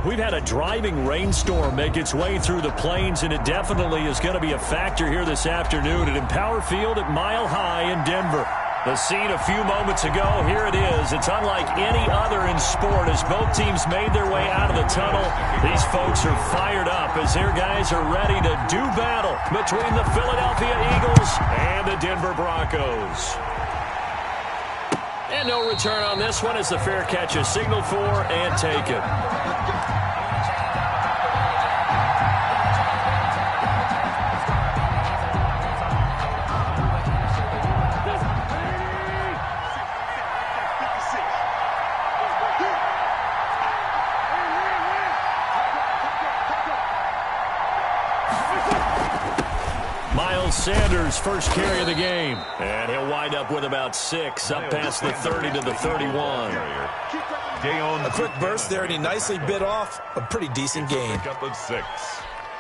We've had a driving rainstorm make its way through the plains, and it definitely is going to be a factor here this afternoon at Empower Field at Mile High in Denver. The scene a few moments ago, here it is. It's unlike any other in sport as both teams made their way out of the tunnel. These folks are fired up as their guys are ready to do battle between the Philadelphia Eagles and the Denver Broncos. And no return on this one as the fair catch is signaled for and taken. Sanders' first carry of the game. And he'll wind up with about 6, up past the 30 to the 31. A quick burst there, and he nicely bit off a pretty decent gain. Pickup of 6.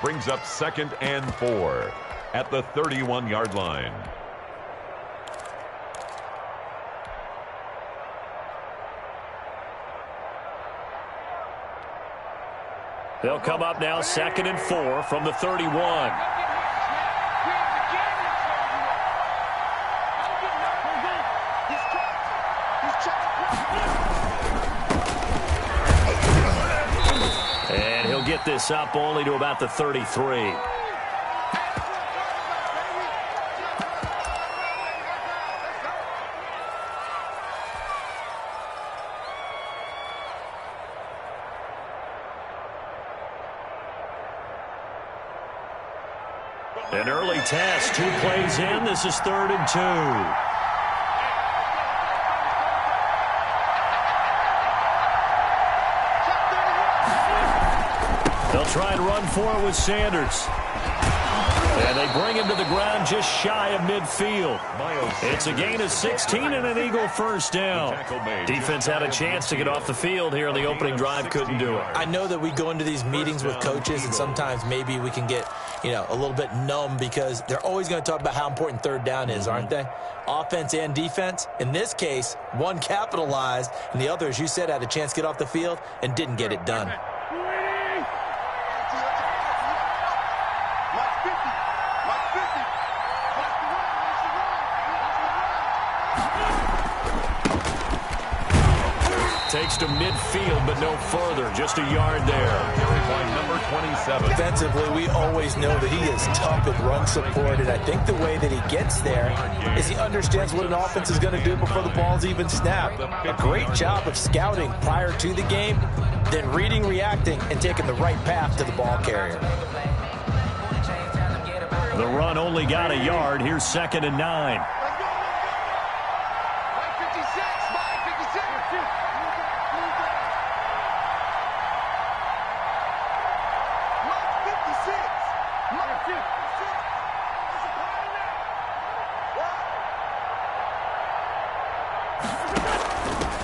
Brings up 2nd and 4 at the 31-yard line. They'll come up now 2nd and 4 from the 31. Get this up only to about the 33. An early test, 2 plays in. This is 3rd and 2. Try and run for it with Sanders. And they bring him to the ground just shy of midfield. It's a gain of 16 and an Eagle first down. Defense had a chance to get off the field here in the opening drive, couldn't do it. I know that we go into these meetings with coaches, and sometimes maybe we can get, a little bit numb because they're always going to talk about how important 3rd down is, aren't they? Offense and defense. In this case, one capitalized, and the other, as you said, had a chance to get off the field and didn't get it done. Takes to midfield, but no further. Just a yard there. Carried by number 27. Defensively, we always know that he is tough at run support, and I think the way that he gets there is he understands what an offense is going to do before the ball's even snapped. A great job of scouting prior to the game, then reading, reacting, and taking the right path to the ball carrier. The run only got a yard. Here's 2nd and 9.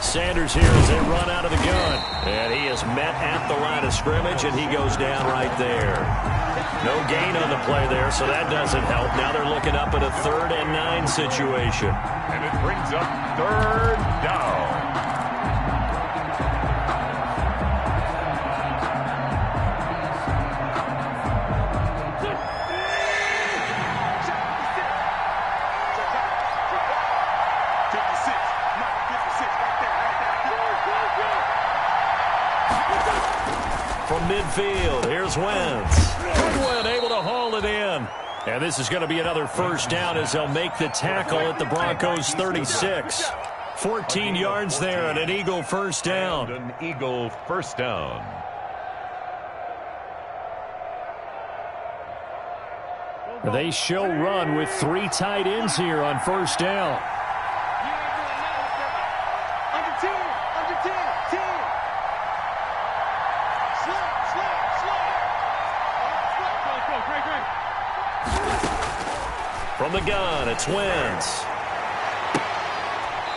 Sanders here as they run out of the gun. And he is met at the line of scrimmage, and he goes down right there. No gain on the play there, so that doesn't help. Now they're looking up at a 3rd and 9 situation. And it brings up 3rd down. From midfield, here's Wentz. Goodwin able to haul it in. And this is going to be another first down as they'll make the tackle at the Broncos 36. 14 yards there and an Eagle first down. An Eagle first down. They show run with 3 tight ends here on first down. From the gun, it's Wentz.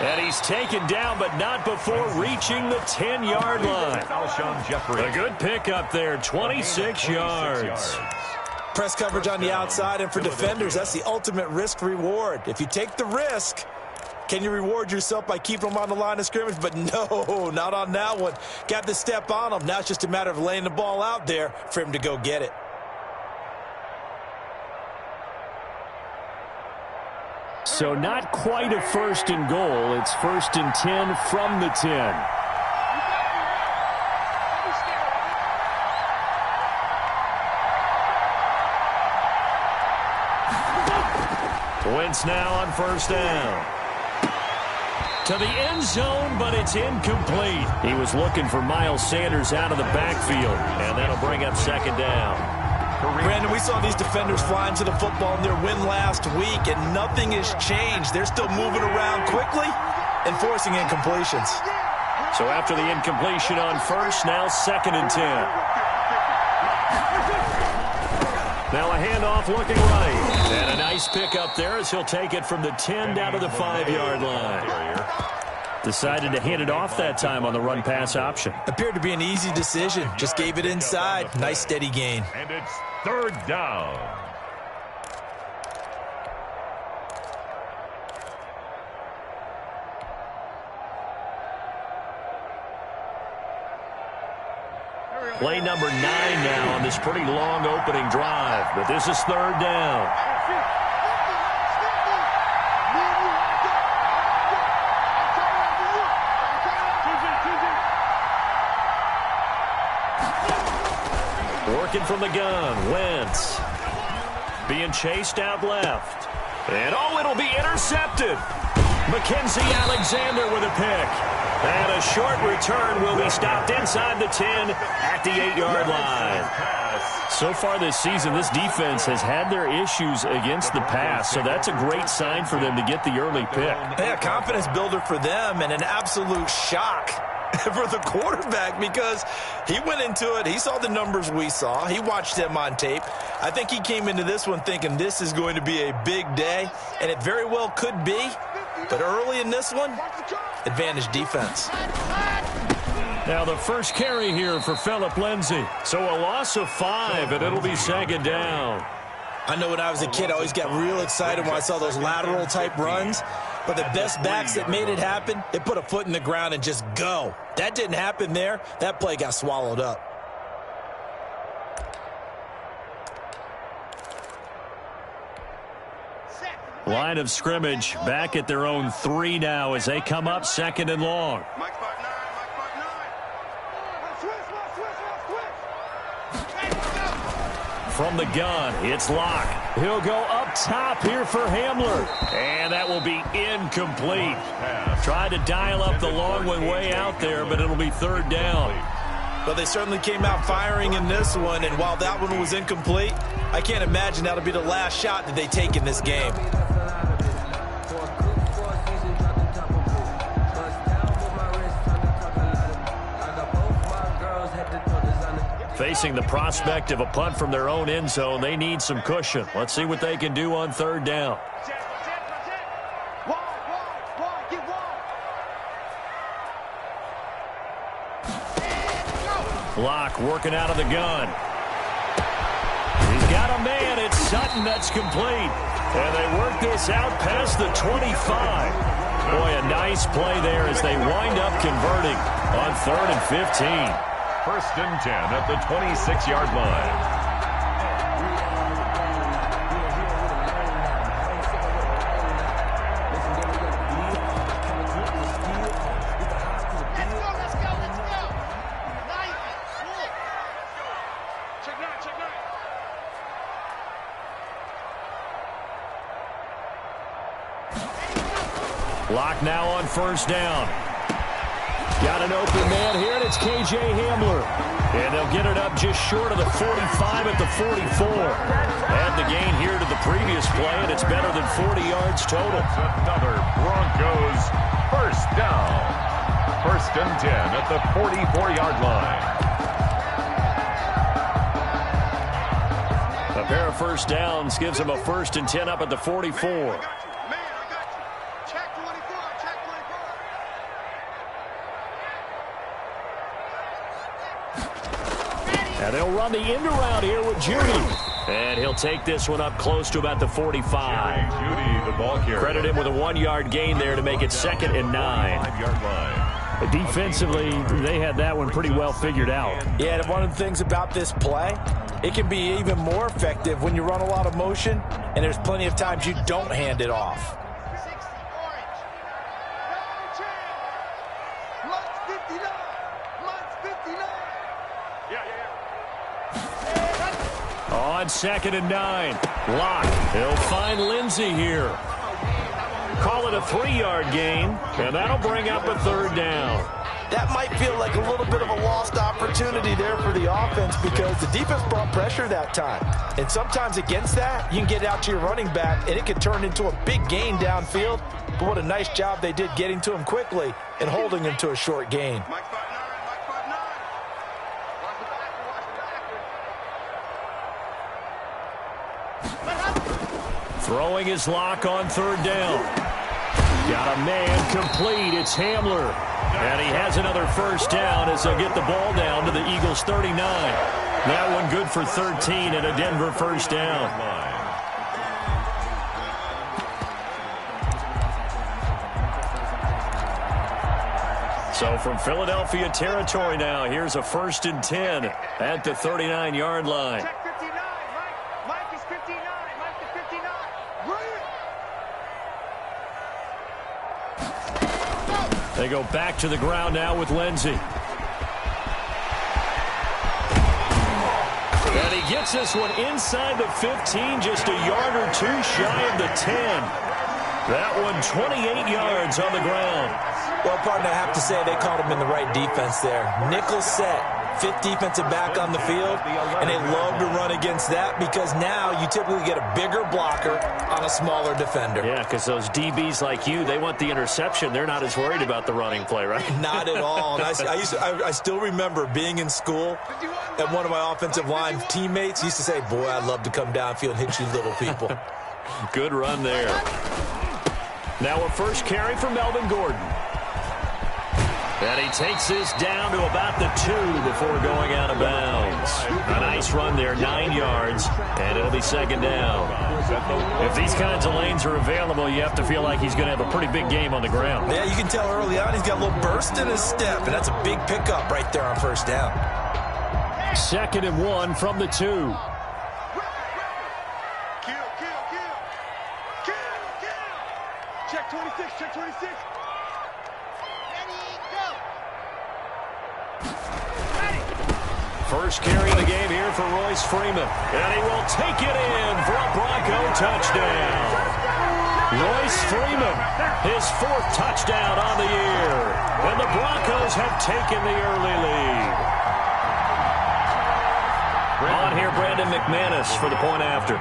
And he's taken down, but not before reaching the 10-yard line. A good pickup there, 26 yards. Press coverage on the outside, and for defenders, that's the ultimate risk reward. If you take the risk, Can you reward yourself by keeping them on the line of scrimmage? But no, not on that one. Got to step on them. Now it's just a matter of laying the ball out there for him to go get it. So not quite a first and goal. It's 1st and 10 from the 10. Wentz now on 1st down. To the end zone, but it's incomplete. He was looking for Miles Sanders out of the backfield, and that'll bring up 2nd down. Brandon, we saw these defenders flying to the football in their win last week, and nothing has changed. They're still moving around quickly and forcing incompletions. So after the incompletion on 1st, now 2nd and 10. Now a handoff looking right. And a nice pick up there as he'll take it from the 10 down to the 5-yard line. Decided to hand it off that time on the run-pass option. Appeared to be an easy decision. Just gave it inside. Nice steady gain. And it's 3rd down. Play number 9 now on this pretty long opening drive. But this is 3rd down. Working from the gun, Wentz. Being chased out left. And it'll be intercepted. Mackenzie Alexander with a pick. And a short return will be stopped inside the 10 at the 8-yard line. So far this season, this defense has had their issues against the pass, so that's a great sign for them to get the early pick. Yeah, confidence builder for them and an absolute shock for the quarterback because he went into it. He saw the numbers we saw. He watched them on tape. I think he came into this one thinking this is going to be a big day, and it very well could be. But early in this one, advantage defense. Now the first carry here for Phillip Lindsay. So a loss of 5, and it'll be 2nd down. I know when I was a kid, I always got real excited when I saw those lateral type runs. But the best backs that made it happen, they put a foot in the ground and just go. That didn't happen there. That play got swallowed up. Line of scrimmage back at their own 3 now as they come up 2nd and long. From the gun, it's Locke. He'll go up top here for Hamler. And that will be incomplete. Tried to dial up the long one way out there, but it'll be 3rd down. Well, they certainly came out firing in this one, and while that one was incomplete, I can't imagine that'll be the last shot that they take in this game. Facing the prospect of a punt from their own end zone, they need some cushion. Let's see what they can do on 3rd down. Locke working out of the gun. He's got a man. It's Sutton that's complete. And they work this out past the 25. Boy, a nice play there as they wind up converting on 3rd and 15. 1st and 10 at the 26-yard line. Locke now on 1st down. Got an open man here, and it's K.J. Hamler. And they'll get it up just short of the 45 at the 44. Add the gain here to the previous play, and it's better than 40 yards total. Another Broncos 1st down. 1st and 10 at the 44-yard line. A pair of 1st downs gives them a 1st and 10 up at the 44. And they'll run the end around here with Judy. And he'll take this one up close to about the 45. Judy, the ball carrier. Credit him with a 1-yard gain there to make it 2nd and 9. 5-yard line. Defensively, they had that one pretty well figured out. Yeah, and one of the things about this play, it can be even more effective when you run a lot of motion, and there's plenty of times you don't hand it off. On 2nd and 9. Lock. He'll find Lindsey here. Call it a 3-yard gain, and that'll bring up a 3rd down. That might feel like a little bit of a lost opportunity there for the offense because the defense brought pressure that time. And sometimes against that, you can get out to your running back, and it can turn into a big gain downfield. But what a nice job they did getting to him quickly and holding him to a short gain. Throwing his lock on 3rd down. Got a man complete. It's Hamler. And he has another 1st down as they'll get the ball down to the Eagles' 39. That one good for 13 and a Denver 1st down. So from Philadelphia territory now, here's a 1st and 10 at the 39-yard line. They go back to the ground now with Lindsey. And he gets this one inside the 15, just a yard or 2 shy of the 10. That one 28 yards on the ground. Well, partner, I have to say they caught him in the right defense there. Nickel set, 5th defensive back on the field, and they love to run against that because now you typically get a bigger blocker on a smaller defender. Yeah, because those DBs like you, they want the interception. They're not as worried about the running play, right? Not at all. And I still remember being in school, and one of my offensive line teammates used to say, boy, I'd love to come downfield and hit you little people. Good run there. Now a first carry for Melvin Gordon. And he takes this down to about the 2 before going out of bounds. A nice run there, 9 yards, and it'll be 2nd down. If these kinds of lanes are available, you have to feel like he's going to have a pretty big game on the ground. Yeah, you can tell early on he's got a little burst in his step, and that's a big pickup right there on 1st down. 2nd and 1 from the 2. Check 26, check 26. First carry of the game here for Royce Freeman. And he will take it in for a Bronco touchdown. Royce Freeman, his 4th touchdown on the year. And the Broncos have taken the early lead. On here, Brandon McManus for the point after.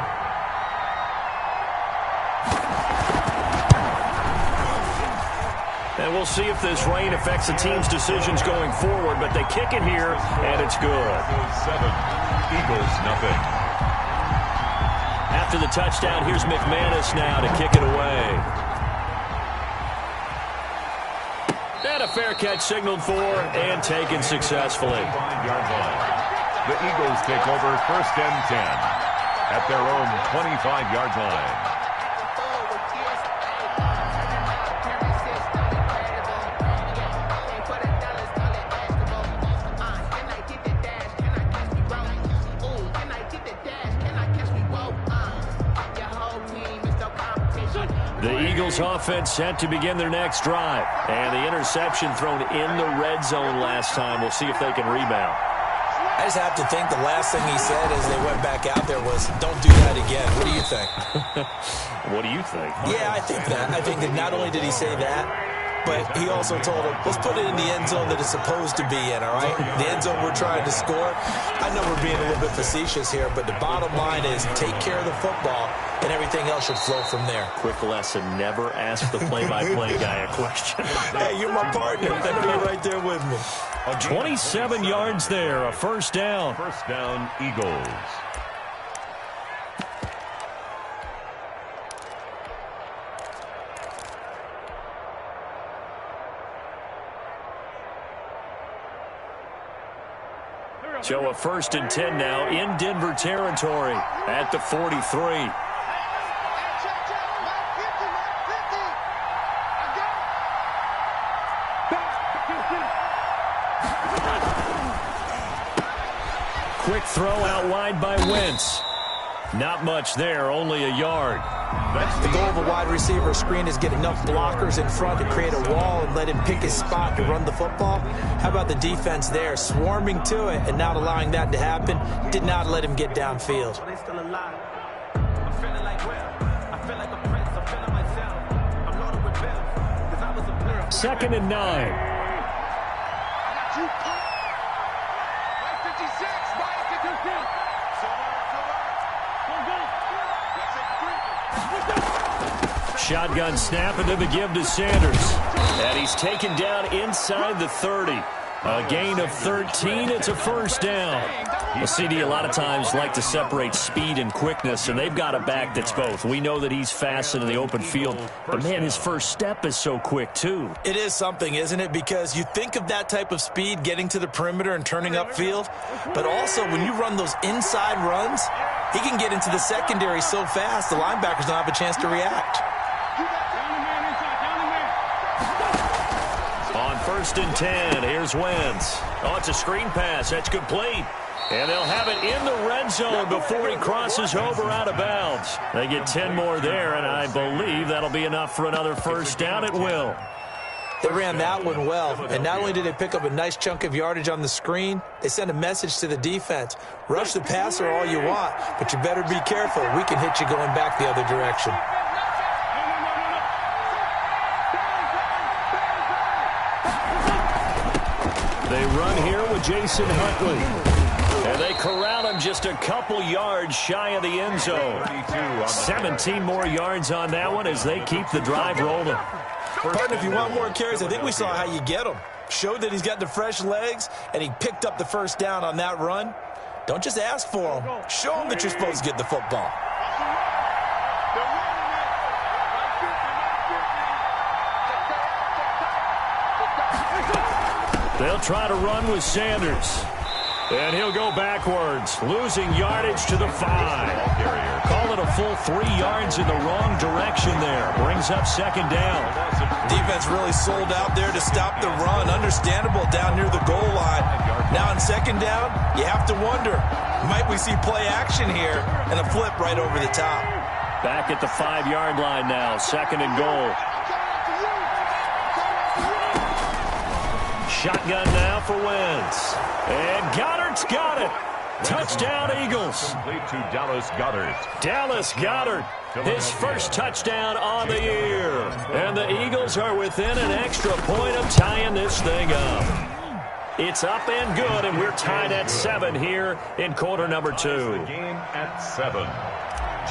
And we'll see if this rain affects the team's decisions going forward, but they kick it here, and it's good. 7, Eagles nothing. After the touchdown, here's McManus now to kick it away. And a fair catch signaled for and taken successfully. 5-yard line. The Eagles take over 1st and 10 at their own 25-yard line. The Eagles offense set to begin their next drive. And the interception thrown in the red zone last time. We'll see if they can rebound. I just have to think the last thing he said as they went back out there was, don't do that again. What do you think? What do you think? Yeah, I think that. I think that not only did he say that, but he also told him, let's put it in the end zone that it's supposed to be in, all right? The end zone we're trying to score. I know we're being a little bit facetious here, but the bottom line is take care of the football, and everything else should flow from there. Quick lesson, never ask the play-by-play guy a question. Hey, you're my partner. I know you're right there with me. 27 yards there, a 1st down. 1st down, Eagles. So a 1st and 10 now in Denver territory at the 43. quick throw out wide by Wentz. Not much there, only a yard. The goal of a wide receiver screen is get enough blockers in front to create a wall and let him pick his spot to run the football. How about the defense there, swarming to it and not allowing that to happen? Did not let him get downfield. Second and 9. Shotgun snap into the give to Sanders. And he's taken down inside the 30. A gain of 13. It's a first down. Well, CD, a lot of times like to separate speed and quickness, and they've got a back that's both. We know that he's fast in the open field, but, man, his first step is so quick, too. It is something, isn't it? Because you think of that type of speed getting to the perimeter and turning upfield, but also when you run those inside runs, he can get into the secondary so fast the linebackers don't have a chance to react. On first and 10, here's Wentz. Oh, it's a screen pass. That's complete. And they'll have it in the red zone before he crosses over out of bounds. They get 10 more there, and I believe that'll be enough for another first down at will. They ran that one well, and not only did they pick up a nice chunk of yardage on the screen, they sent a message to the defense. Rush the passer all you want, but you better be careful. We can hit you going back the other direction. They run here with Jason Huntley. And they corral him just a couple yards shy of the end zone. 17 more yards on that one as they keep the drive rolling. Partner, if you want more carries, I think we saw how you get them. Showed that he's got the fresh legs, and he picked up the first down on that run. Don't just ask for him. Show him that you're supposed to get the football. They'll try to run with Sanders. And he'll go backwards, losing yardage to the 5. Call it a full 3 yards in the wrong direction there. Brings up second down. Defense really sold out there to stop the run. Understandable down near the goal line. Now on second down, you have to wonder, might we see play action here and a flip right over the top? Back at the 5-yard line now, second and goal. Shotgun now for Wentz. And Goddard's got it. Touchdown, Eagles. Complete to Dallas Goedert. Dallas Goedert, his first touchdown on the year. And the Eagles are within an extra point of tying this thing up. It's up and good, and we're tied at 7 here in quarter number 2. The game at 7.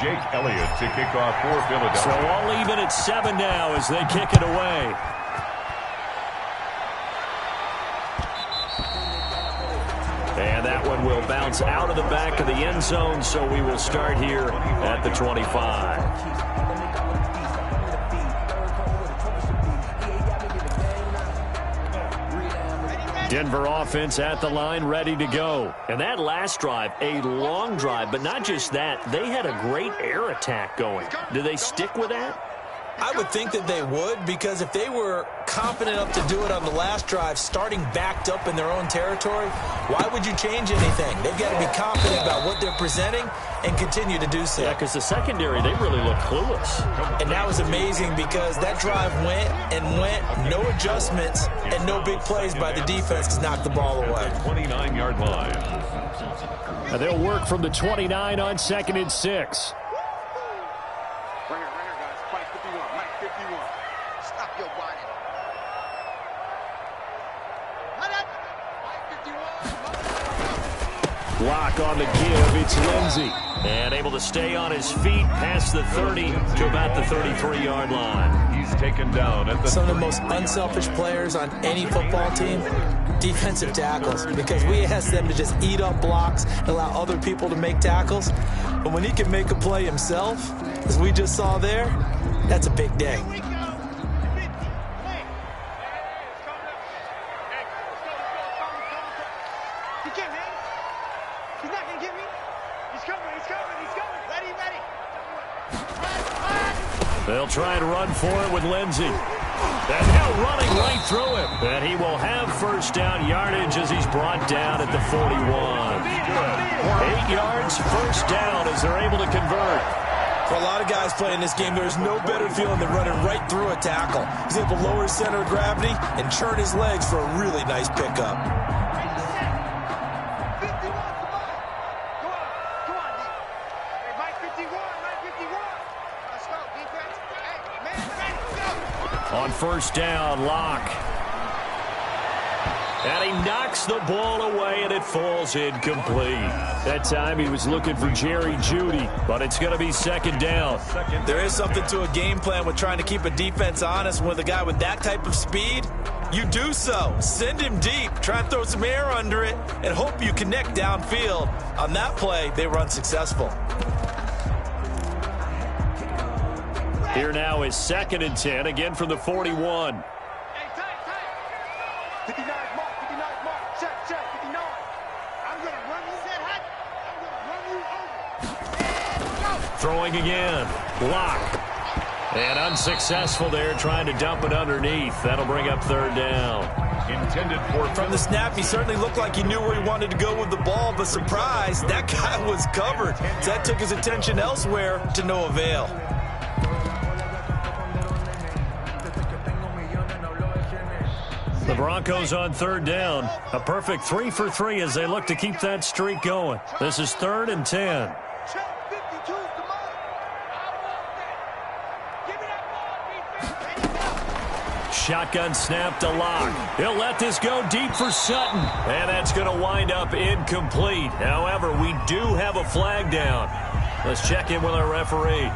Jake Elliott to kick off for Philadelphia. So all even at 7 now as they kick it away. And that one will bounce out of the back of the end zone, so we will start here at the 25. Denver offense at the line, ready to go. And that last drive, a long drive, but not just that. They had a great air attack going. Do they stick with that? I would think that they would, because if they were confident enough to do it on the last drive, starting backed up in their own territory, why would you change anything? They've got to be confident about what they're presenting and continue to do so. Yeah, because the secondary, they really look clueless. And that was amazing because that drive went and went, no adjustments, and no big plays by the defense to knock the ball away. 29-yard line. And they'll work from the 29 on second and 6. Block on the give, it's Lindsey. And able to stay on his feet past the 30 to about the 33-yard line. He's taken down at the Some of the most unselfish players on any football team, defensive tackles, because we ask them to just eat up blocks, allow other people to make tackles. But when he can make a play himself, as we just saw there, that's a big day. They'll try and run for it with Lindsey. And now running right through him. And he will have first down yardage as he's brought down at the 41. 8 yards, first down as they're able to convert. For a lot of guys playing this game, there's no better feeling than running right through a tackle. He's able to lower his center of gravity and churn his legs for a really nice pickup. On first down, Locke. And he knocks the ball away, and it falls incomplete. That time he was looking for Jerry Jeudy, but it's going to be second down. There is something to a game plan with trying to keep a defense honest. With a guy with that type of speed, you do so. Send him deep, try and throw some air under it, and hope you connect downfield. On that play, they were unsuccessful. Here now is 2nd and 10, again from the 41. Hey, tight. 59 mark, 59 mark. Check, 59. I'm going to run you that hot. I'm going to run you over. Throwing again. Locke. And unsuccessful there, trying to dump it underneath. That'll bring up third down. Intended for... From the snap, he certainly looked like he knew where he wanted to go with the ball, but surprise, that guy was covered. So that took his attention elsewhere to no avail. The Broncos on third down. A perfect 3 for 3 as they look to keep that streak going. This is 3rd and 10. Check, 52's the money. I want that. Give me that ball, defense. Shotgun snap to Locke. He'll let this go deep for Sutton. And that's going to wind up incomplete. However, we do have a flag down. Let's check in with our referee.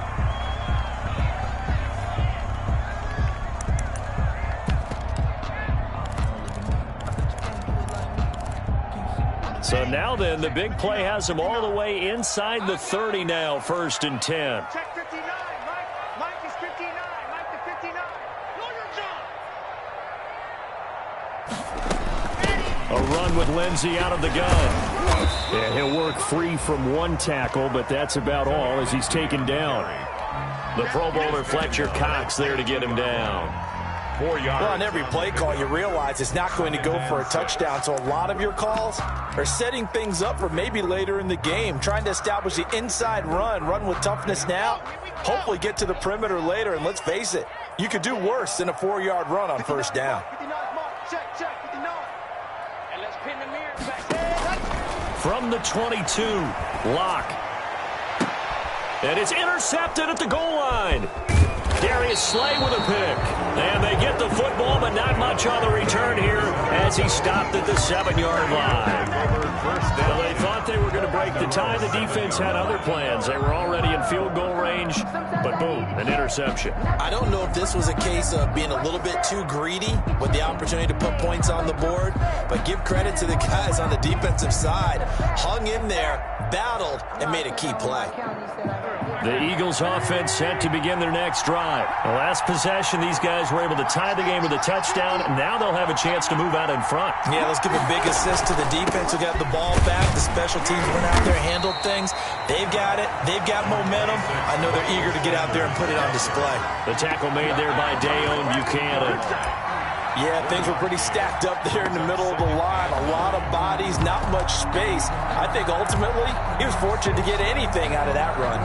So now then, the big play has him all the way inside the 30 now, 1st and 10. Check 59, Mike. Mike is 59. Mike to 59. Know your job. A run with Lindsey out of the gun. And he'll work free from one tackle, but that's about all as he's taken down. The Pro Bowler Fletcher Cox there to get him down. 4 yards. Well, on every play call, you realize it's not going to go for a touchdown. So a lot of your calls are setting things up for maybe later in the game, trying to establish the inside run with toughness now, hopefully get to the perimeter later. And let's face it, you could do worse than a 4-yard run on first down. 59 mark. Check, 59. And let's pin the mirror back. From the 22, Locke. And it's intercepted at the goal line. Darius Slay with a pick. And they get the football, but not much on the return here as he stopped at the 7-yard line. Well, they thought they were going to break the tie. The defense had other plans. They were already in field goal range, but boom, an interception. I don't know if this was a case of being a little bit too greedy with the opportunity to put points on the board, but give credit to the guys on the defensive side. Hung in there, battled, and made a key play. The Eagles offense set to begin their next drive. The last possession, these guys were able to tie the game with a touchdown, and now they'll have a chance to move out in front. Yeah, let's give a big assist to the defense who got the ball back. The special teams went out there, handled things. They've got it. They've got momentum. I know they're eager to get out there and put it on display. The tackle made there by Dayon Buchanan. Yeah, things were pretty stacked up there in the middle of the line. A lot of bodies, not much space. I think ultimately he was fortunate to get anything out of that run.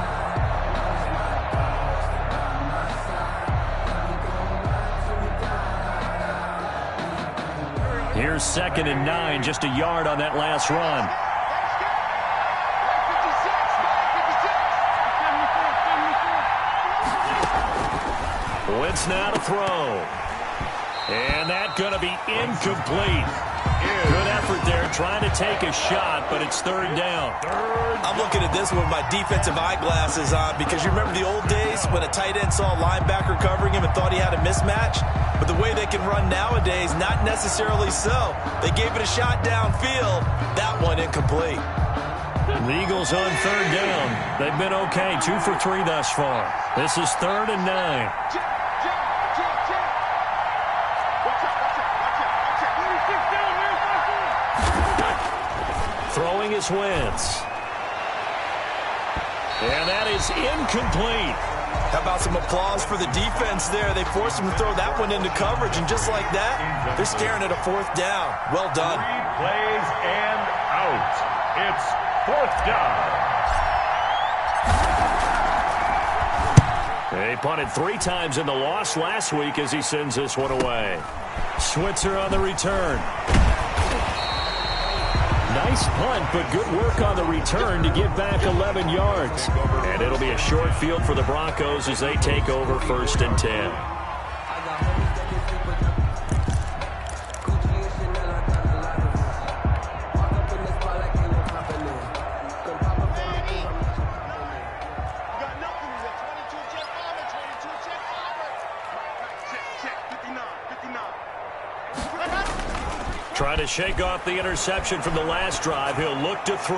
Here's 2nd and 9, just a yard on that last run. Wentz now to throw. And that's going to be incomplete. Good effort there trying to take a shot, but it's 3rd down. I'm looking at this with my defensive eyeglasses on because you remember the old days when a tight end saw a linebacker covering him and thought he had a mismatch? But the way they can run nowadays, not necessarily so. They gave it a shot downfield. That one incomplete. The Eagles on 3rd down. They've been okay, 2 for 3 thus far. This is 3rd and 9. Throwing is Wentz. And that is incomplete. How about some applause for the defense there? They forced him to throw that one into coverage, and just like that, they're staring at a 4th down. Well done. 3 plays and out. It's 4th down. They punted 3 times in the loss last week as he sends this one away. Switzer on the return. Nice punt, but good work on the return to get back 11 yards. And it'll be a short field for the Broncos as they take over 1st and 10. Trying to shake off the interception from the last drive. He'll look to throw.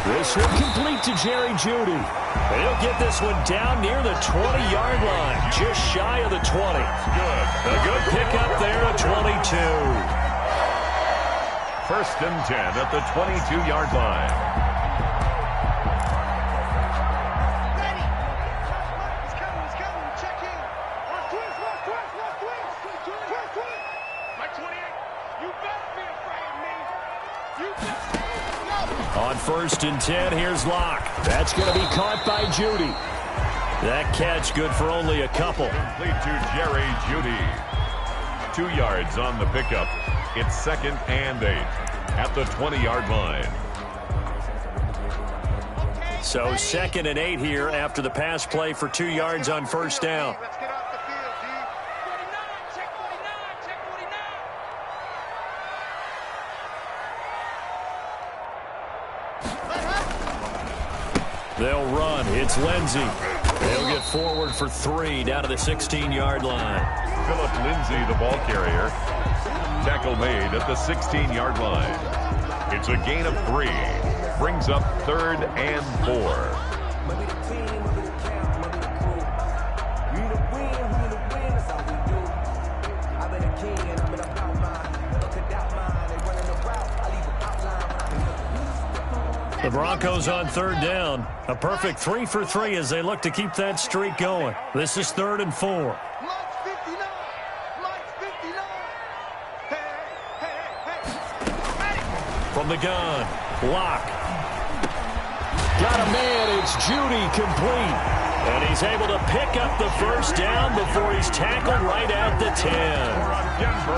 This one complete to Jerry Jeudy. And he'll get this one down near the 20-yard line, just shy of the 20. Good. A good pickup there at 22. 1st and 10 at the 22-yard line. On 1st and 10, here's Locke. That's going to be caught by Jeudy. That catch good for only a couple. Complete to Jerry Jeudy. 2 yards on the pickup. It's 2nd and 8 at the 20-yard line. So 2nd and 8 here after the pass play for 2 yards on 1st down. Let's get off the field, D. 49, check 49, check 49. They'll run. It's Lindsey. They'll get forward for 3 down to the 16-yard line. Philip Lindsay, the ball carrier. Tackle made at the 16-yard line. It's a gain of 3. Brings up 3rd and 4. The Broncos on 3rd down. A perfect 3 for 3 as they look to keep that streak going. This is 3rd and 4. Mike's 59. Mike's 59. Hey. From the gun, Locke. Got a man. It's Jeudy complete. And he's able to pick up the 1st down before he's tackled right at the 10.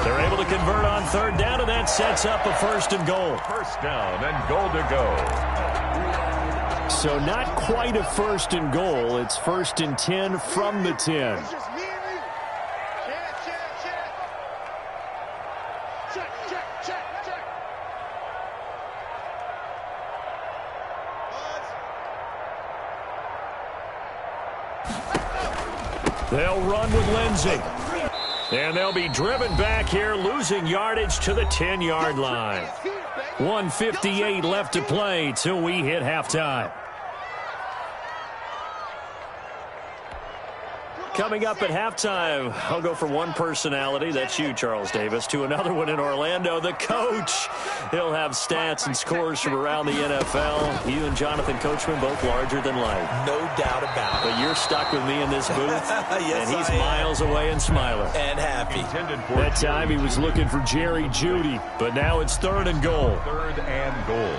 They're able to convert on 3rd down, and that sets up a 1st and goal. 1st down and goal to go. So not quite a 1st and goal. It's 1st and 10 from the 10. It's just me and you. Check. Check. They'll run with Lindsey. And they'll be driven back here, losing yardage to the 10-yard line. 1:58 left to play till we hit halftime. Coming up at halftime, I'll go from one personality, that's you, Charles Davis, to another one in Orlando, the coach. He'll have stats and scores from around the NFL. You and Jonathan Coachman, both larger than life. No doubt about it. But you're stuck with me in this booth, Yes, and he's I am. miles away and smiling. And happy. That time he was looking for Jerry Jeudy, but now it's 3rd and goal. 3rd and goal.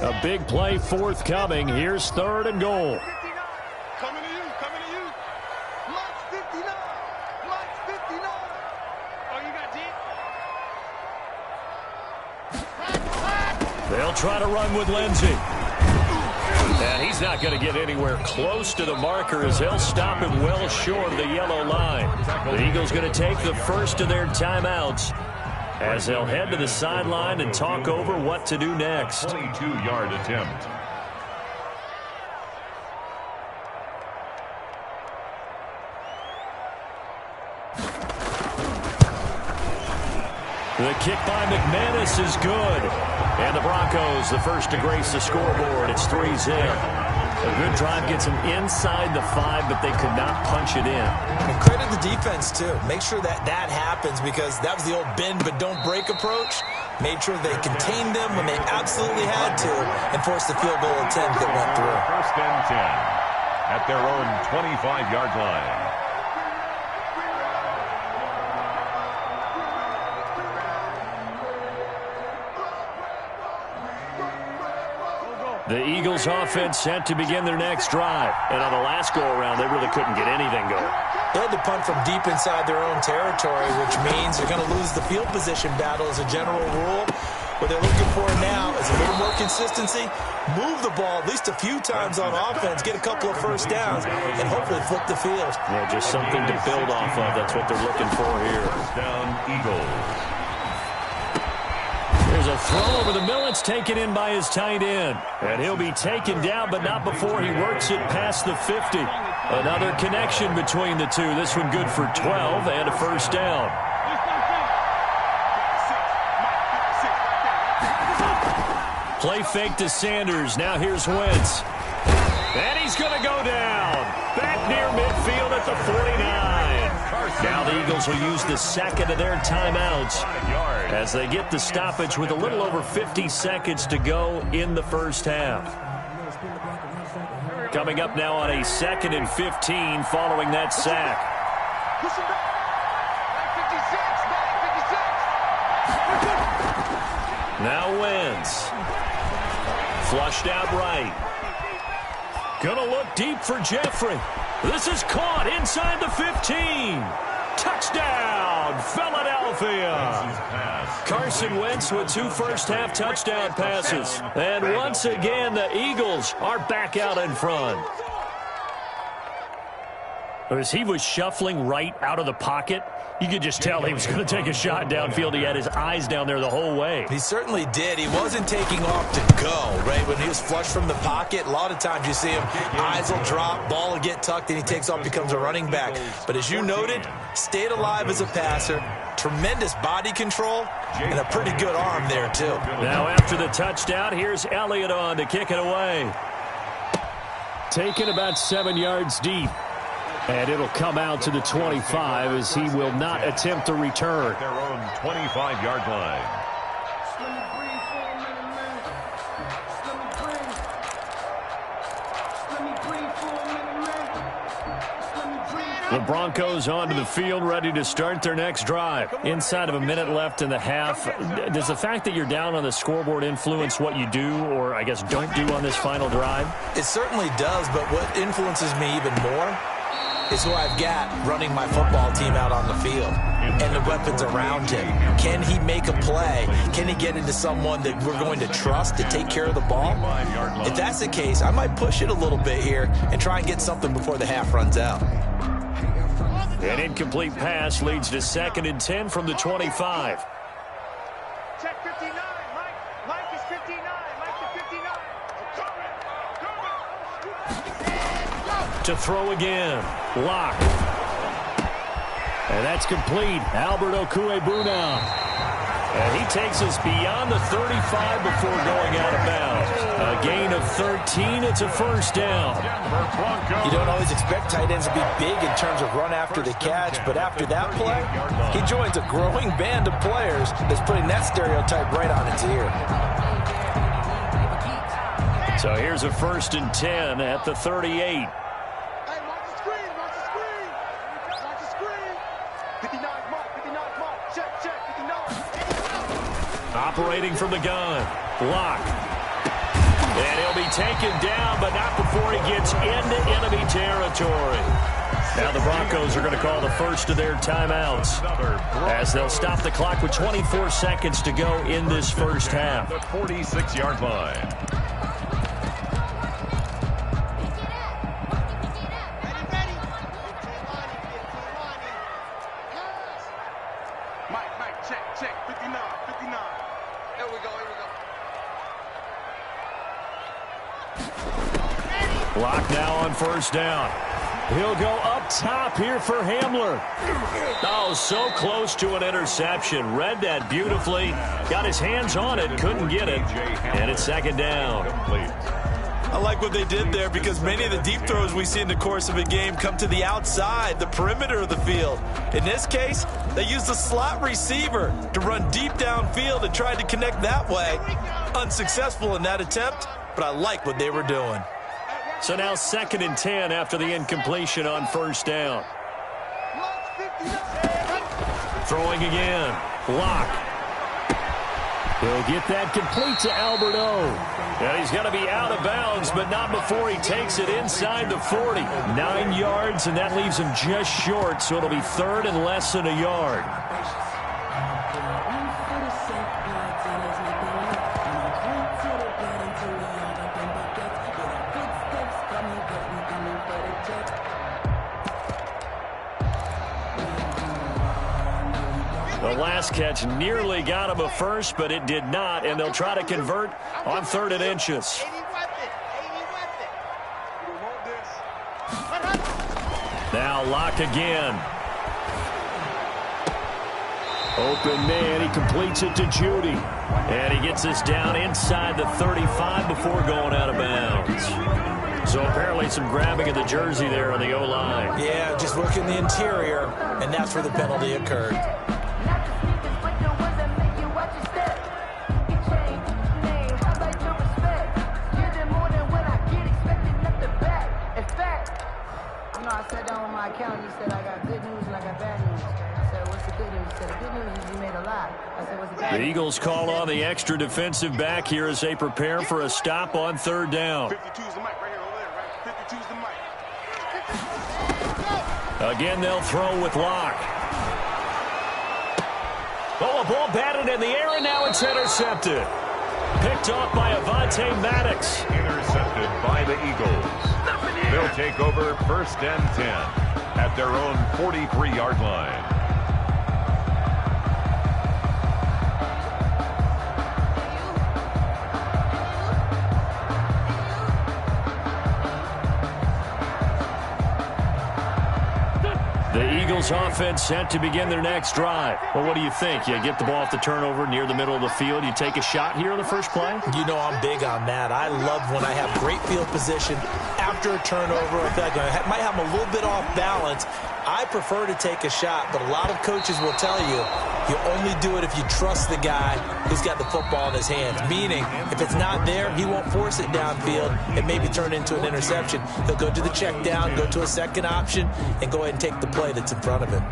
A big play forthcoming. Here's 3rd and goal. 59. Coming to you. Mike's 59. Mike's 59. Oh, you got D? They'll try to run with Lindsey. And he's not going to get anywhere close to the marker as they'll stop him well short of the yellow line. The Eagles going to take the first of their timeouts as they'll head to the sideline and talk over what to do next. 22-yard attempt. The kick by McManus is good. And the Broncos, the first to grace the scoreboard. It's 3-0. A good drive gets them inside the 5, but they could not punch it in. And credit the defense, too. Make sure that happens, because that was the old bend but don't break approach. Made sure they contained them when they absolutely had to and forced the field goal attempt that went through. First and 10 at their own 25-yard line. The Eagles offense set to begin their next drive. And on the last go-around, they really couldn't get anything going. They had to punt from deep inside their own territory, which means they're going to lose the field position battle as a general rule. What they're looking for now is a little more consistency, move the ball at least a few times on offense, get a couple of first downs, and hopefully flip the field. Yeah, just something to build off of. That's what they're looking for here. First down, Eagles. There's a throw over the middle. It's taken in by his tight end. And he'll be taken down, but not before he works it past the 50. Another connection between the two. This one good for 12 and a first down. Play fake to Sanders. Now here's Wentz. And he's going to go down. Back near midfield at the 49. Now the Eagles will use the second of their timeouts as they get the stoppage with a little over 50 seconds to go in the first half. Coming up now on a 2nd and 15 following that sack. Now Wentz. Flushed out right. Gonna look deep for Jeffrey. This is caught inside the 15. Touchdown, Philadelphia. Carson Wentz with 2 first-half touchdown passes. And once again, the Eagles are back out in front. As he was shuffling right out of the pocket, you could just tell he was going to take a shot downfield. He had his eyes down there the whole way. He certainly did. He wasn't taking off to go, right? When he was flushed from the pocket, a lot of times you see him, eyes will drop, ball will get tucked, and he takes off, becomes a running back. But as you noted, stayed alive as a passer, tremendous body control, and a pretty good arm there, too. Now after the touchdown, here's Elliott on to kick it away. Taken about 7 yards deep. And it'll come out to the 25 as he will not attempt to return. Their own 25-yard line. The Broncos onto the field, ready to start their next drive. Inside of a minute left in the half. Does the fact that you're down on the scoreboard influence what you do, or I guess don't do on this final drive? It certainly does, but what influences me even more is who I've got running my football team out on the field and the weapons around him. Can he make a play? Can he get into someone that we're going to trust to take care of the ball? If that's the case, I might push it a little bit here and try and get something before the half runs out. An incomplete pass leads to 2nd and 10 from the 25. Check 59, Mike. Mike is 59. Mike is 59. To throw again. Lock. And that's complete. Albert Okwuegbuna. And he takes us beyond the 35 before going out of bounds. A gain of 13. It's a first down. You don't always expect tight ends to be big in terms of run after the catch, but after that play, he joins a growing band of players that's putting that stereotype right on its ear. So here's a 1st and 10 at the 38. Operating from the gun. Lock. And he'll be taken down, but not before he gets into enemy territory. Now the Broncos are going to call the first of their timeouts as they'll stop the clock with 24 seconds to go in this first half. The 46-yard line. Lock now on first down. He'll go up top here for Hamler. Oh, so close to an interception. Read that beautifully. Got his hands on it, couldn't get it. And it's 2nd down. I like what they did there because many of the deep throws we see in the course of a game come to the outside, the perimeter of the field. In this case, they used the slot receiver to run deep downfield and tried to connect that way. Unsuccessful in that attempt, but I like what they were doing. So now 2nd and 10 after the incompletion on 1st down. Throwing again. Lock. He'll get that complete to Alberto. And he's going to be out of bounds, but not before he takes it inside the 40. 9 yards, and that leaves him just short, so it'll be 3rd and less than a yard. The last catch nearly got him a first, but it did not, and they'll try to convert on 3rd and inches. Now Lock again. Open man, he completes it to Judy. And he gets this down inside the 35 before going out of bounds. So apparently some grabbing of the jersey there on the O-line. Yeah, just working the interior, and that's where the penalty occurred. I sat down with my accountant. He said, I got good news and I got bad news. I said, what's the good news? He said, the good news is you made a lot. I said, what's the bad news? The Eagles call on the extra defensive back here as they prepare for a stop on 3rd down. 52's the mic right here, over there, right? 52's the mic. Again, they'll throw with Lock. Oh, a ball batted in the air, and now it's intercepted. Picked off by Avonte Maddox. Intercepted by the Eagles. They'll take over 1st and 10 at their own 43-yard line. The Eagles offense set to begin their next drive. Well, what do you think? You get the ball off the turnover near the middle of the field. You take a shot here on the first play? You know I'm big on that. I love when I have great field position after a turnover. I feel like I might have them a little bit off balance. I prefer to take a shot, but a lot of coaches will tell you you only do it if you trust the guy who's got the football in his hands. Meaning, if it's not there, he won't force it downfield and maybe turn into an interception. He'll go to the check down, go to a second option, and go ahead and take the play that's in front of him.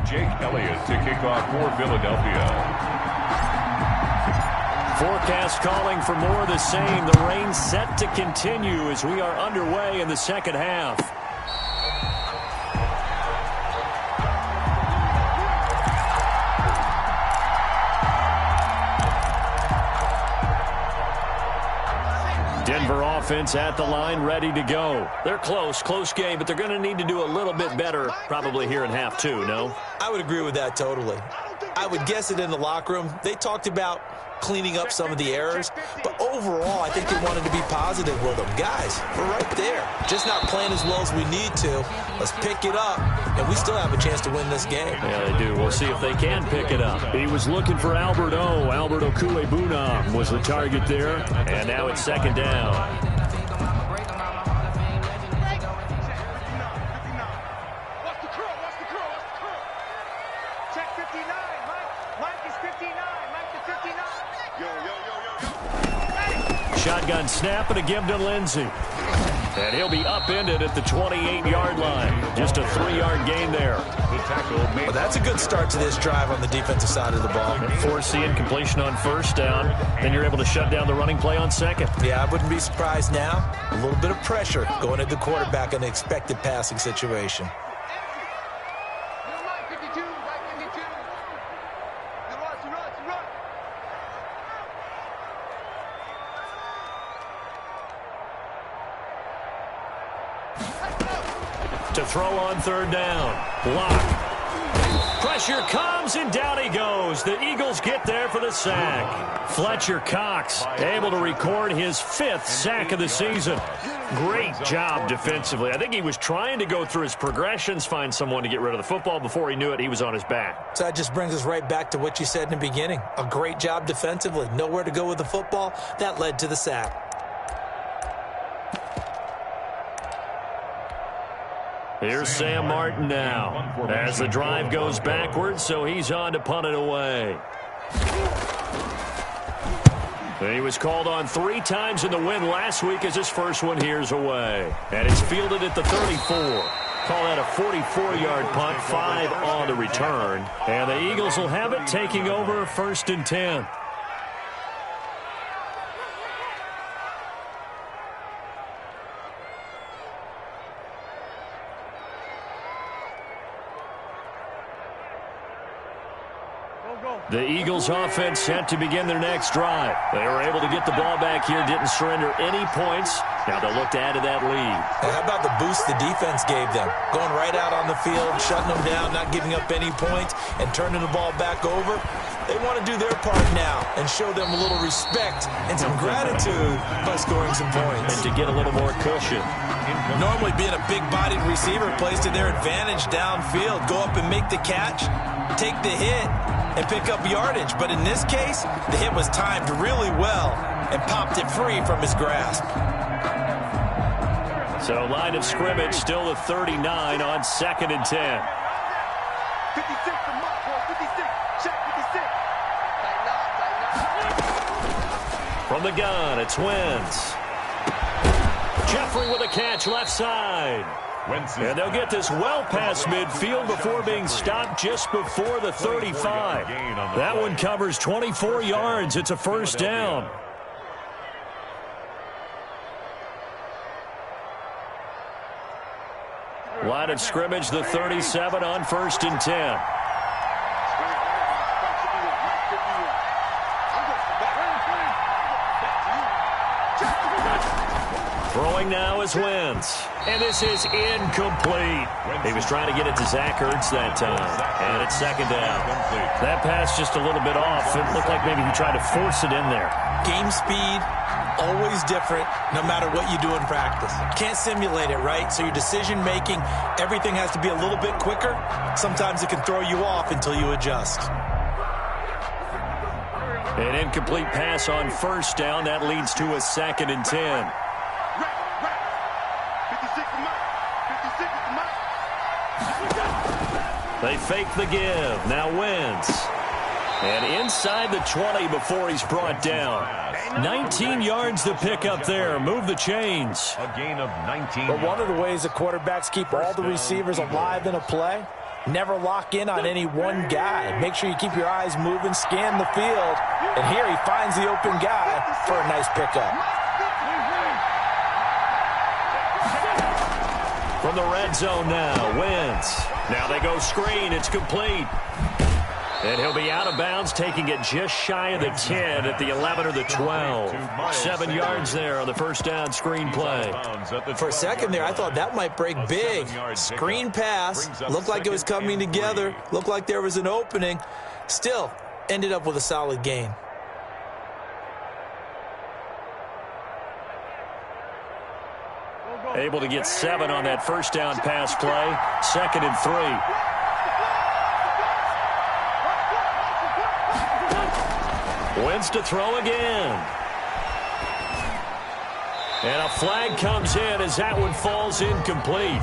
Jake Elliott to kick off for Philadelphia. Forecast calling for more of the same. The rain set to continue as we are underway in the 2nd half. Denver offense at the line, ready to go. They're close game, but they're going to need to do a little bit better probably here in half 2, no? I would agree with that totally. I would guess it in the locker room. They talked about cleaning up some of the errors, but overall, I think they wanted to be positive with them. Guys, we're right there. Just not playing as well as we need to. Let's pick it up, and we still have a chance to win this game. Yeah, they do. We'll see if they can pick it up. He was looking for Alberto. Alberto Kuebuna was the target there, and now it's 2nd down. Shotgun snap and a give to Lindsey. And he'll be upended at the 28-yard line. Just a 3-yard gain there. The tackle made. Well, that's a good start to this drive on the defensive side of the ball. Force the incompletion on 1st down. Then you're able to shut down the running play on 2nd. Yeah, I wouldn't be surprised now. A little bit of pressure going at the quarterback in the expected passing situation. To throw on 3rd down. Lock. Pressure comes, and down he goes. The Eagles get there for the sack. Fletcher Cox able to record his 5th sack of the season. Great job defensively. I think he was trying to go through his progressions, find someone to get rid of the football. Before he knew it, he was on his back. So that just brings us right back to what you said in the beginning. A great job defensively. Nowhere to go with the football. That led to the sack. Here's Sam Martin now as the drive goes backwards, so he's on to punt it away. He was called on 3 times in the win last week as his first one here's away. And it's fielded at the 34. Call that a 44-yard punt, 5 on the return. And the Eagles will have it taking over 1st and 10. The Eagles offense set to begin their next drive. They were able to get the ball back here, didn't surrender any points. Now they'll look to add to that lead. Hey, how about the boost the defense gave them? Going right out on the field, shutting them down, not giving up any points, and turning the ball back over. They want to do their part now and show them a little respect and some gratitude by scoring some points. And to get a little more cushion. Normally being a big-bodied receiver plays to their advantage downfield. Go up and make the catch, take the hit, and pick up yardage. But in this case, the hit was timed really well and popped it free from his grasp. So line of scrimmage still the 39 on 2nd and 10. 56 to Mark, 56. Check 56. From the gun, it's Wentz. Jeffrey with a catch left side. And they'll get this well past midfield before being stopped just before the 35. That one covers 24 yards. It's a 1st down. Line of scrimmage, the 37 on 1st and 10. Throwing now is Wentz. And this is incomplete. He was trying to get it to Zach Ertz that time. And it's 2nd down. That pass just a little bit off. It looked like maybe he tried to force it in there. Game speed, always different, no matter what you do in practice. Can't simulate it, right? So your decision-making, everything has to be a little bit quicker. Sometimes it can throw you off until you adjust. An incomplete pass on 1st down. That leads to a 2nd and 10. They fake the give. Now Wentz. And inside the 20 before he's brought down. 19 yards to pick up there. Move the chains. A gain of 19. But one of the ways the quarterbacks keep all the receivers alive in a play, never lock in on any one guy. Make sure you keep your eyes moving, scan the field. And here he finds the open guy for a nice pickup. From the red zone now, Wentz. Now they go screen. It's complete. And he'll be out of bounds, taking it just shy of the 10 at the 11 or the 12. 7 yards there on the 1st down screen play. For a second there, I thought that might break big. Screen pass. Looked like it was coming together. Looked like there was an opening. Still, ended up with a solid gain. Able to get 7 on that 1st down pass play. 2nd and 3. Wentz to throw again. And a flag comes in as that one falls incomplete.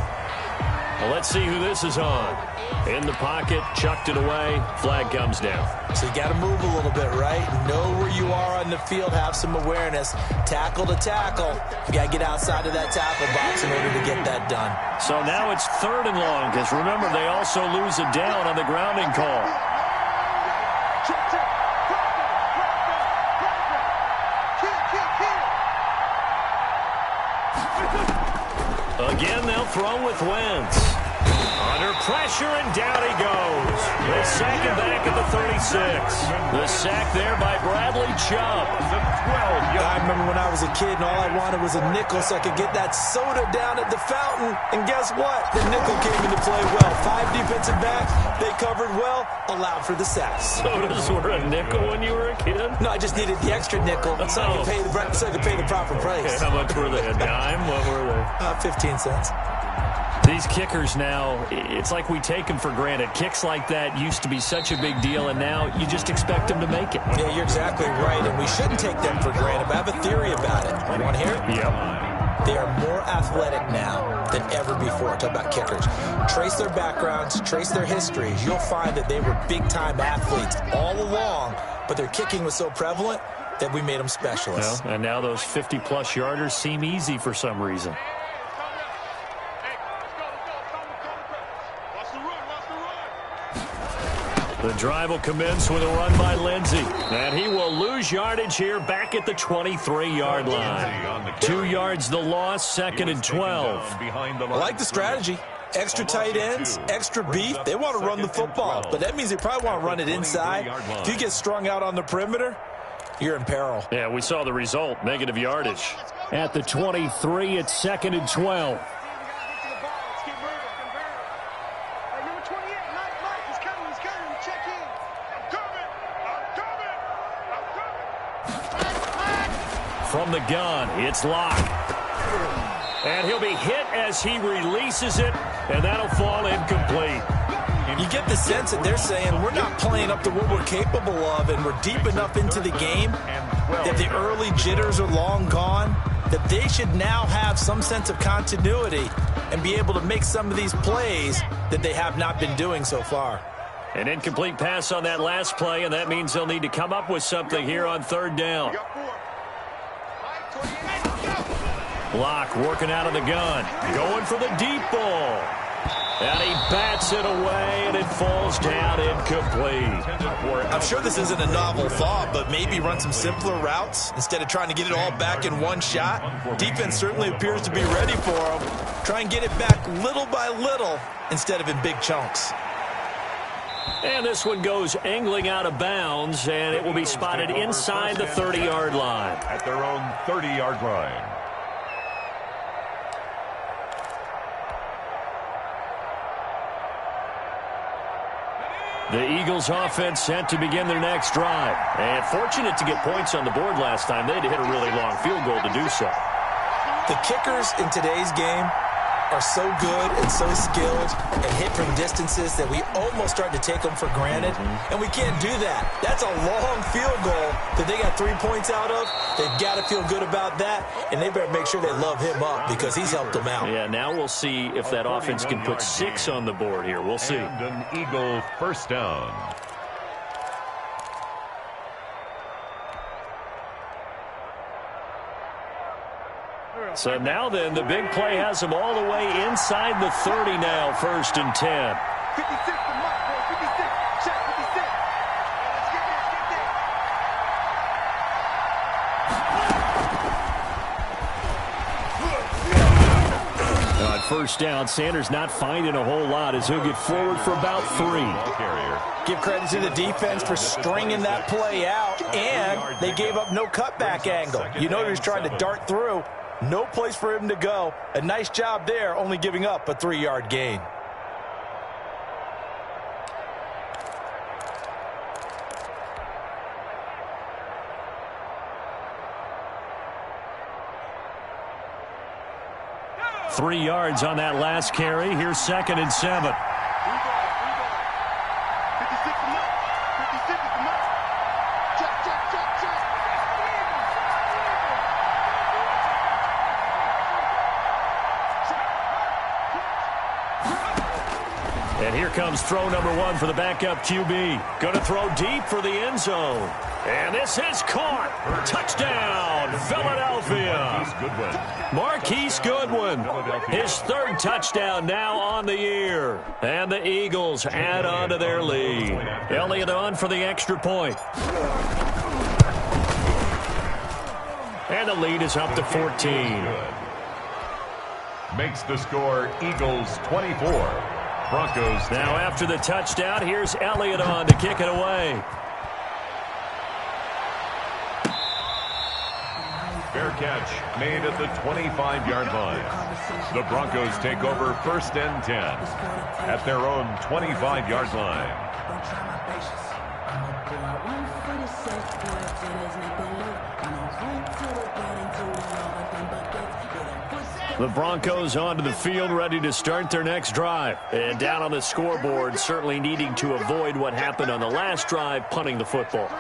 Well, let's see who this is on. In the pocket, chucked it away. Flag comes down. So you got to move a little bit, right? Know where you are on the field, have some awareness. Tackle to tackle. You got to get outside of that tackle box in order to get that done. So now it's 3rd and long, because remember, they also lose a down on the grounding call. Again, they'll throw with Wentz. Under pressure, and down he goes. They sack him back at the 36. The sack there by Bradley Chubb. I remember when I was a kid and all I wanted was a nickel so I could get that soda down at the fountain. And guess what? The nickel came into play well. 5 defensive backs, they covered well, allowed for the sacks. Sodas were a nickel when you were a kid? No, I just needed the extra nickel so I could pay the proper price. Okay, how much were they? A dime? What were they? 15 cents. These kickers now, it's like we take them for granted. Kicks like that used to be such a big deal, and now you just expect them to make it. Yeah, you're exactly right, and we shouldn't take them for granted, but I have a theory about it. You want to hear it? Yep. They are more athletic now than ever before. Talk about kickers. Trace their backgrounds, trace their histories. You'll find that they were big-time athletes all along, but their kicking was so prevalent that we made them specialists. Well, and now those 50-plus yarders seem easy for some reason. The drive will commence with a run by Lindsey. And he will lose yardage here back at the 23-yard line. 2 yards the loss, 2nd and 12. I like the strategy. Extra tight ends, extra beef. They want to run the football, but that means they probably want to run it inside. If you get strung out on the perimeter, you're in peril. Yeah, we saw the result, negative yardage. At the 23, it's 2nd and 12. From the gun, it's Locke. And he'll be hit as he releases it, and that'll fall incomplete. You get the sense that they're saying we're not playing up to what we're capable of, and we're deep enough into the game that the early jitters are long gone, that they should now have some sense of continuity and be able to make some of these plays that they have not been doing so far. An incomplete pass on that last play, and that means they'll need to come up with something here on 3rd down. Locke working out of the gun, going for the deep ball. And he bats it away, and it falls down incomplete. I'm sure this isn't a novel thought, but maybe run some simpler routes instead of trying to get it all back in one shot. Defense certainly appears to be ready for them. Try and get it back little by little instead of in big chunks. And this one goes angling out of bounds, and it will be spotted inside the 30-yard line. At their own 30-yard line. The Eagles offense set to begin their next drive. And fortunate to get points on the board last time. They had to hit a really long field goal to do so. The kickers in today's game are so good and so skilled and hit from distances that we almost start to take them for granted. And we can't do that. That's a long field goal that they got 3 points out of. They've got to feel good about that, and they better make sure they love him up because he's helped them out. Yeah, now we'll see if that offense can put 6 on the board here. We'll see. And an Eagle first down. So now then, the big play has them all the way inside the 30 now, 1st and 10. 56 to Mike, bro. 56. Check 56. Let's get On 1st down, Sanders not finding a whole lot as he'll get forward for about 3. Give credit to the defense for stringing that play out, and they gave up no cutback angle. You know he was trying to dart through. No place for him to go. A nice job there, only giving up a 3-yard gain. Three yards on that last carry. Here's 2nd and 7. 56 to Mike. 56 to Mike. Check. And here comes throw number 1 for the backup QB. Going to throw deep for the end zone. And this is caught. Touchdown, Philadelphia. Marquise Goodwin. His 3rd touchdown now on the year. And the Eagles add on to their lead. Elliott on for the extra point. And the lead is up to 14. makes the score Eagles 24. Broncos. Now after the touchdown, here's Elliott on to kick it away. Fair catch made at the 25-yard line. The Broncos take over 1st and 10 at their own 25-yard line. The Broncos onto the field, ready to start their next drive. And down on the scoreboard, certainly needing to avoid what happened on the last drive, punting the football.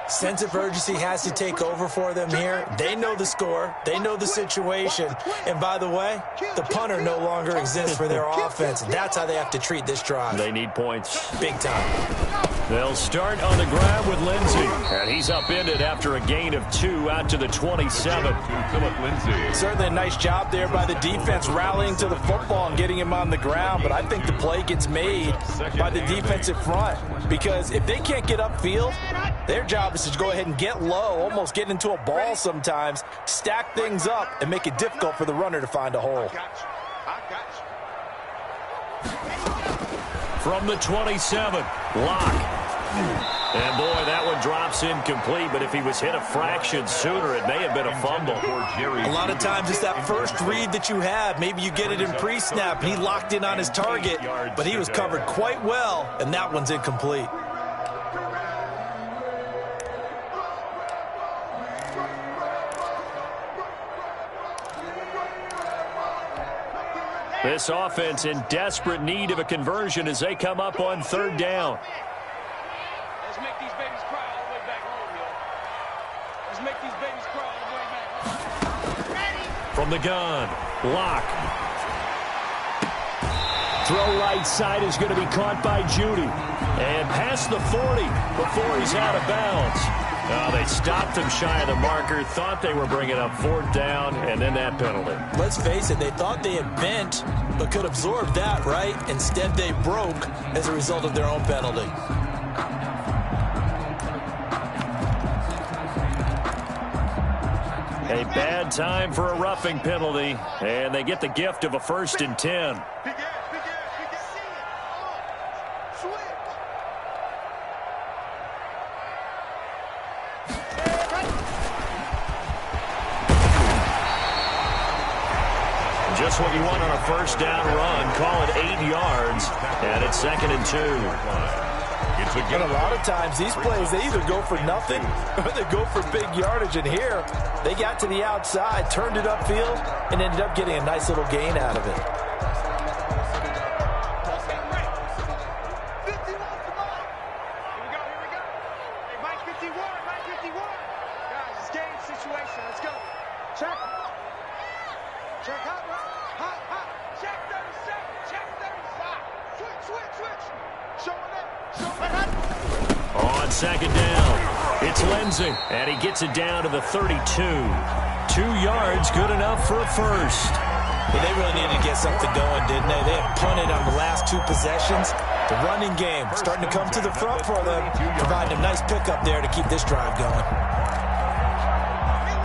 Sense of urgency has to take over for them here. They know the score. They know the situation. And by the way, the punter no longer exists for their offense. That's how they have to treat this drive. They need points. Big time. They'll start on the ground with Lindsey. And he's upended after a gain of 2 out to the 27. Philip Lindsey. Certainly a nice job there by the defense rallying to the football and getting him on the ground. But I think the play gets made by the defensive front. Because if they can't get upfield, their job is to go ahead and get low, almost get into a ball sometimes, stack things up, and make it difficult for the runner to find a hole. From the 27, Locke. And boy, that one drops incomplete, but if he was hit a fraction sooner, it may have been a fumble. A lot of times it's that first read that you have. Maybe you get it in pre-snap, and he locked in on his target, but he was covered quite well, and that one's incomplete. This offense in desperate need of a conversion as they come up on 3rd down. Let's make these babies cry all the way back home, yo. Let's make these babies cry all the way back home. Ready? From the gun, Locke. Throw right side is going to be caught by Judy. And past the 40 before he's out of bounds. They stopped him shy of the marker, thought they were bringing up 4th down, and then that penalty. Let's face it, they thought they had bent, but could absorb that, right? Instead, they broke as a result of their own penalty. A bad time for a roughing penalty, and they get the gift of a 1st and 10. Just what you want on a 1st down run. Call it 8 yards, and it's 2nd and 2. And a lot of times these plays, they either go for nothing or they go for big yardage. And here, they got to the outside, turned it upfield, and ended up getting a nice little gain out of it. On 2nd down, it's Lindsey, and he gets it down to the 32. 2 yards, good enough for a 1st. Well, they really needed to get something going, didn't they? They had punted on the last 2 possessions. The running game starting to come to the front for them, providing a nice pickup there to keep this drive going.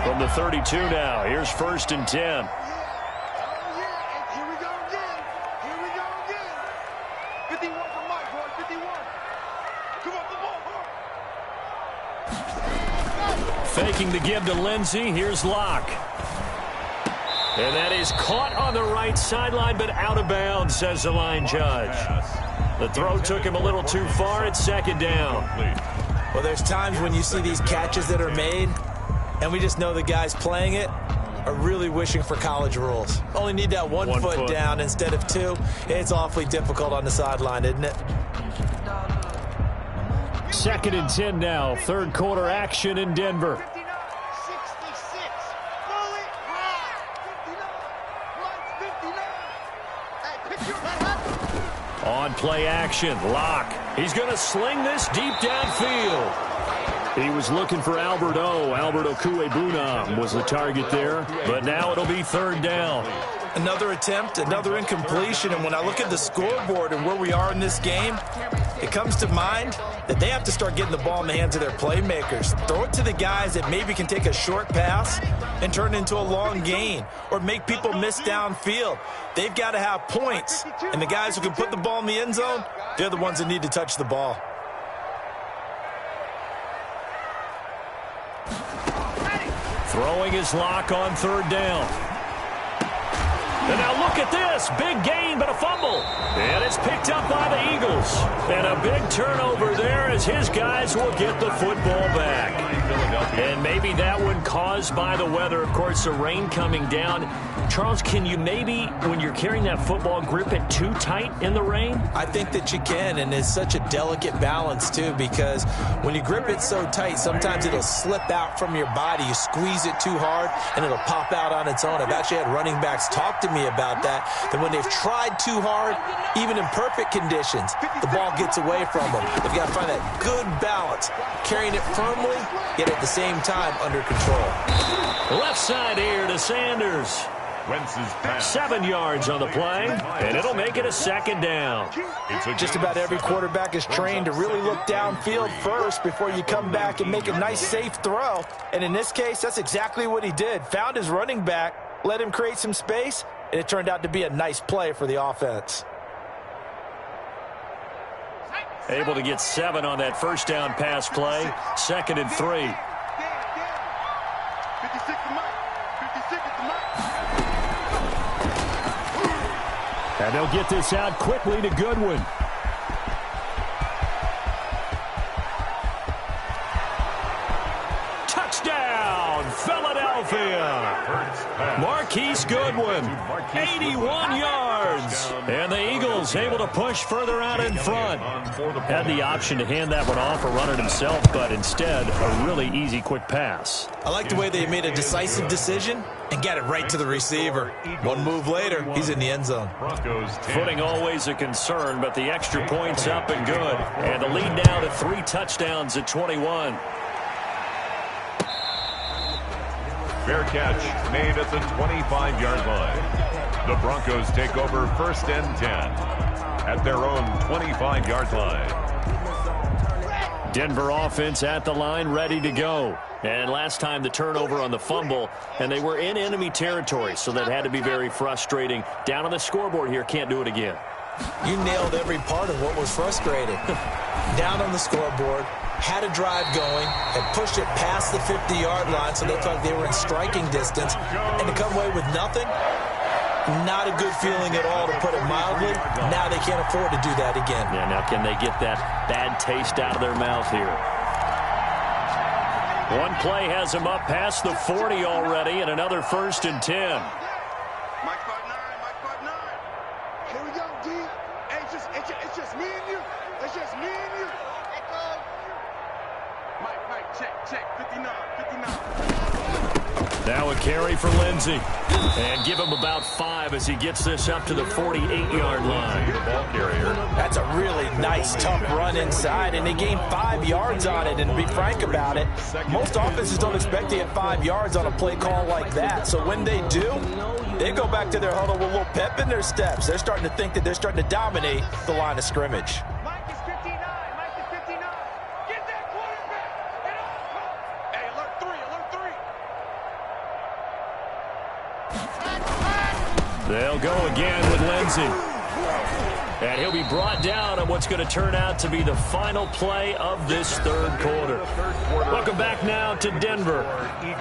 From the 32 now, here's 1st and 10. Faking the give to Lindsey. Here's Locke. And that is caught on the right sideline, but out of bounds, says the line judge. The throw took him a little too far. It's 2nd down. Well, there's times when you see these catches that are made, and we just know the guys playing it are really wishing for college rules. Only need that one foot down instead of 2. It's awfully difficult on the sideline, isn't it? 2nd and 10 now. 3rd quarter action in Denver. 59, 66, fully high. 59, 59. Hey, On play action, Locke. He's going to sling this deep downfield. He was looking for Albert Okuegbunam was the target there, but now it'll be 3rd down. Another attempt, another incompletion, and when I look at the scoreboard and where we are in this game, it comes to mind that they have to start getting the ball in the hands of their playmakers. Throw it to the guys that maybe can take a short pass and turn it into a long gain or make people miss downfield. They've got to have points, and the guys who can put the ball in the end zone, they're the ones that need to touch the ball. Throwing his lock on third down. And now look at this. Big gain, but a fumble. And it's picked up by the Eagles. And a big turnover there as his guys will get the football back. And maybe that one caused by the weather. Of course, the rain coming down. Charles, can you maybe, when you're carrying that football, grip it too tight in the rain? I think that you can, and it's such a delicate balance, too, because when you grip it so tight, sometimes it'll slip out from your body. You squeeze it too hard, and it'll pop out on its own. I've actually had running backs talk to me about that when they've tried too hard, even in perfect conditions, the ball gets away from them. They've got to find that good balance, carrying it firmly, yet at the same time under control. Left side here to Sanders. 7 yards on the play, and it'll make it a second down. Just about every quarterback is trained to really look downfield first before you come back and make a nice, safe throw. And in this case, that's exactly what he did. Found his running back, let him create some space, and it turned out to be a nice play for the offense. Able to get 7 on that first down pass play. 2nd and 3. And they'll get this out quickly to Goodwin. Touchdown, Philadelphia. Marquise Goodwin, 81 yards. And the Eagles able to push further out in front. Had the option to hand that one off or run it himself, but instead a really easy quick pass. I like the way they made a decisive decision and got it right to the receiver. One move later, he's in the end zone. Footing always a concern, but the extra point's up and good. And the lead now to 3 touchdowns at 21. Fair catch made at the 25-yard line. The Broncos take over 1st and 10 at their own 25-yard line. Denver offense at the line, ready to go. And last time the turnover on the fumble, and they were in enemy territory, so that had to be very frustrating. Down on the scoreboard here, can't do it again. You nailed every part of what was frustrating. Down on the scoreboard, had a drive going, had pushed it past the 50-yard line, so they thought they were in striking distance, and to come away with nothing, not a good feeling at all, to put it mildly. Now they can't afford to do that again. Yeah, now can they get that bad taste out of their mouth here? One play has them up past the 40 already, and another 1st and 10. Mike 5-9, Mike 5-9. Here we go, D. Hey, it's just me and you. It's just me and you. Mike, check, 59. Now a carry for Lindsey. And give him about 5 as he gets this up to the 48-yard line. The ball carrier. That's a really nice, tough run inside, and they gained 5 yards on it. And to be frank about it, most offenses don't expect to get 5 yards on a play call like that. So when they do, they go back to their huddle with a little pep in their steps. They're starting to think that they're starting to dominate the line of scrimmage. Mike is 59. Get that quarterback. Hey, alert 3. They'll go again with Lindsey. And he'll be brought down on what's going to turn out to be the final play of this 3rd quarter. Welcome back now to Denver.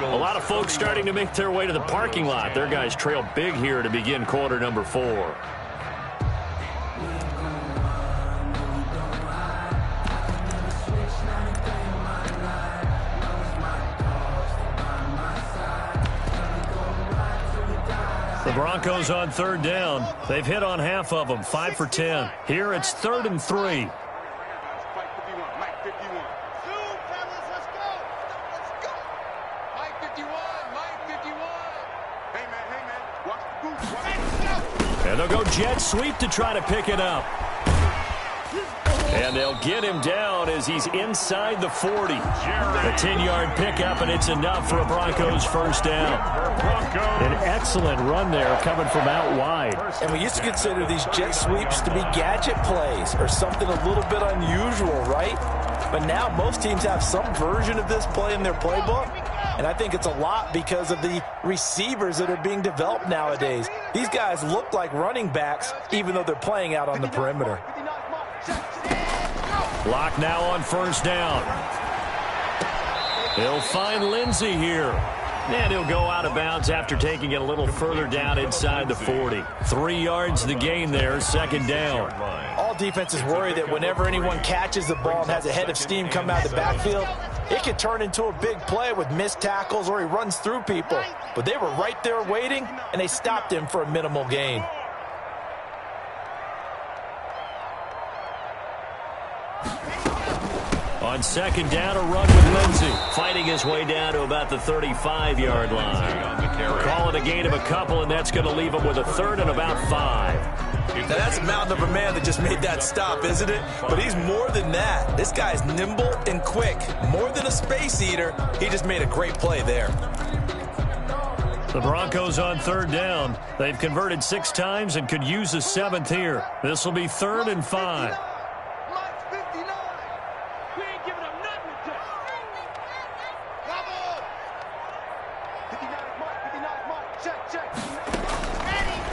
A lot of folks starting to make their way to the parking lot. Their guys trail big here to begin quarter number 4. The Broncos on 3rd down. They've hit on half of them, 5 for 10. Here it's 3rd and 3. Mike 51. Mike 51. Zoom, fellas, let's go. Mike 51. Hey, man. Watch the goose. And they'll go jet sweep to try to pick it up. And they'll get him down as he's inside the 40. A 10-yard pickup, and it's enough for a Broncos first down. An excellent run there coming from out wide. And we used to consider these jet sweeps to be gadget plays or something a little bit unusual, right? But now most teams have some version of this play in their playbook. And I think it's a lot because of the receivers that are being developed nowadays. These guys look like running backs even though they're playing out on the perimeter. Lock now on first down. He'll find Lindsey here. And he'll go out of bounds after taking it a little further down inside the 40. 3 yards the gain there, second down. All defenses worry that whenever anyone catches the ball and has a head of steam come out of the backfield, it could turn into a big play with missed tackles or he runs through people. But they were right there waiting, and they stopped him for a minimal gain. On second down, a run with Lindsey. Fighting his way down to about the 35-yard line. Call it a gain of a couple, and that's going to leave him with a third and about 5. Now that's a mountain of a man that just made that stop, isn't it? But he's more than that. This guy's nimble and quick. More than a space eater, he just made a great play there. The Broncos on third down. They've converted 6 times and could use a 7th here. This will be 3rd and 5.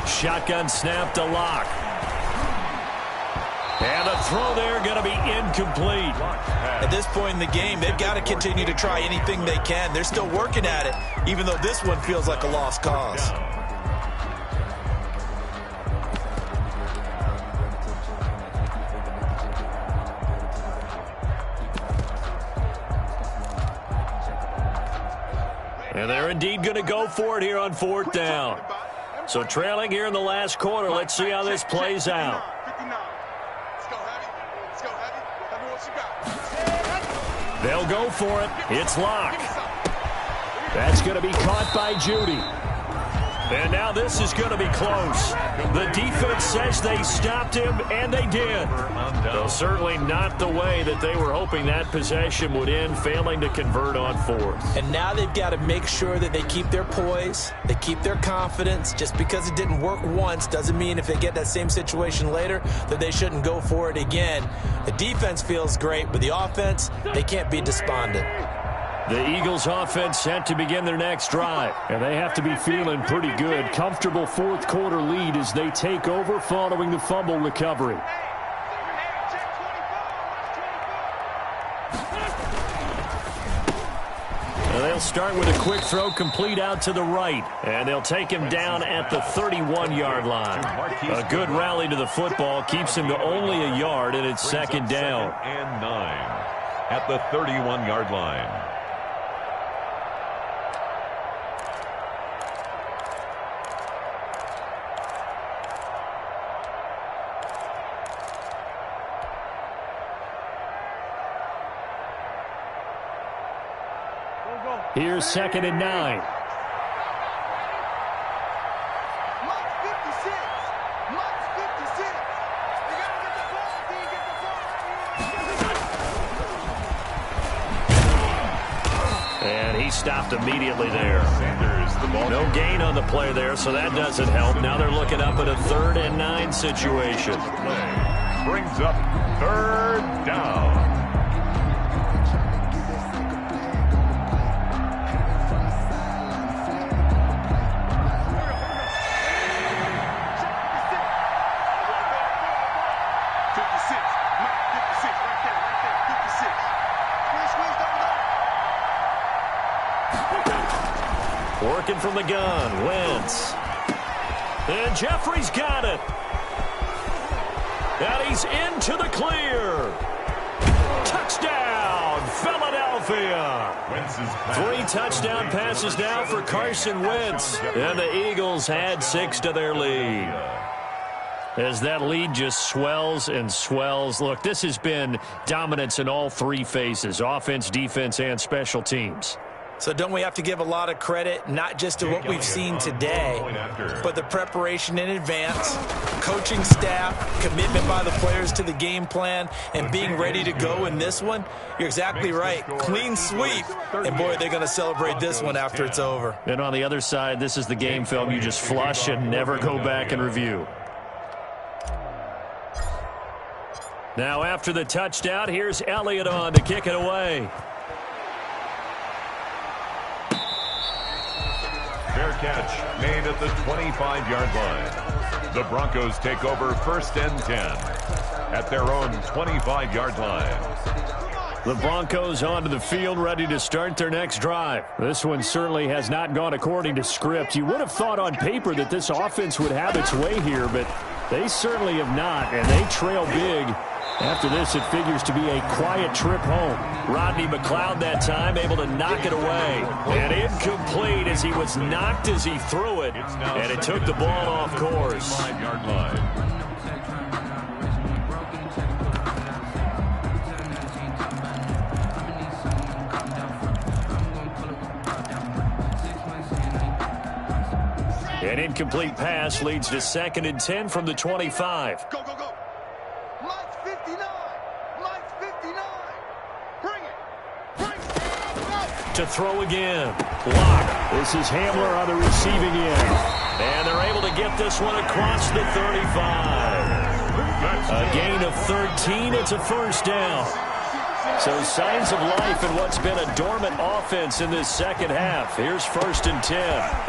Shotgun snap to Lock. And a throw there going to be incomplete. At this point in the game, they've got to continue to try anything they can. They're still working at it, even though this one feels like a lost cause. And they're indeed going to go for it here on 4th down. So trailing here in the last quarter. Let's see how this plays out. They'll go for it. It's Lock. That's going to be caught by Judy. And now this is going to be close. The defense says they stopped him, and they did. Though certainly not the way that they were hoping that possession would end, failing to convert on 4th. And now they've got to make sure that they keep their poise, they keep their confidence. Just because it didn't work once doesn't mean if they get that same situation later that they shouldn't go for it again. The defense feels great, but the offense, they can't be despondent. The Eagles offense set to begin their next drive. And they have to be feeling pretty good. Comfortable 4th quarter lead as they take over following the fumble recovery. They'll start with a quick throw complete out to the right. And they'll take him down at the 31-yard line. A good rally to the football keeps him to only a yard, and it's second down. And 9 at the 31-yard line. Here's 2nd and 9. And he stopped immediately there. No gain on the play there, so that doesn't help. Now they're looking up at a 3rd and 9 situation. Brings up 3rd down. Working from the gun, Wentz. And Jeffrey's got it. And he's into the clear. Touchdown, Philadelphia. 3 touchdown passes now for Carson Wentz. And the Eagles add 6 to their lead. As that lead just swells and swells. Look, this has been dominance in all 3 phases, offense, defense, and special teams. So don't we have to give a lot of credit, not just to what we've seen today, but the preparation in advance, coaching staff, commitment by the players to the game plan, and being ready to go in this one? You're exactly right. Clean sweep. And, boy, they're going to celebrate this one after it's over. And on the other side, this is the game film you just flush and never go back and review. Now after the touchdown, here's Elliott on to kick it away. Fair catch made at the 25-yard line. The Broncos take over 1st and 10 at their own 25-yard line. The Broncos onto the field, ready to start their next drive. This one certainly has not gone according to script. You would have thought on paper that this offense would have its way here, but they certainly have not, and they trail big. After this, it figures to be a quiet trip home. Rodney McLeod that time able to knock it away. And incomplete as he was knocked as he threw it. And it took the ball off course. 5-yard line. An incomplete pass leads to 2nd and 10 from the 25. Go, go, go. Mike's 59. Mike's 59. Bring it. Bring it. To throw again. Lock. This is Hamler on the receiving end. And they're able to get this one across the 35. A gain of 13. It's a 1st down. So signs of life in what's been a dormant offense in this second half. Here's 1st and 10.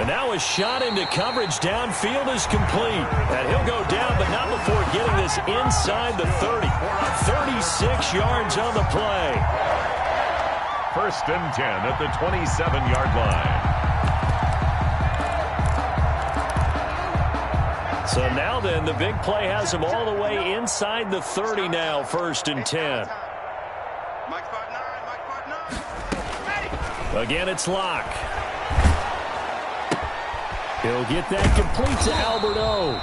And now a shot into coverage downfield is complete. And he'll go down, but not before getting this inside the 30. 36 yards on the play. 1st and 10 at the 27-yard line. So now then, the big play has him all the way inside the 30 now, 1st and 10. Mike's 5'9". Mike's 5'9". Again, it's Locke. He'll get that complete to Albert O.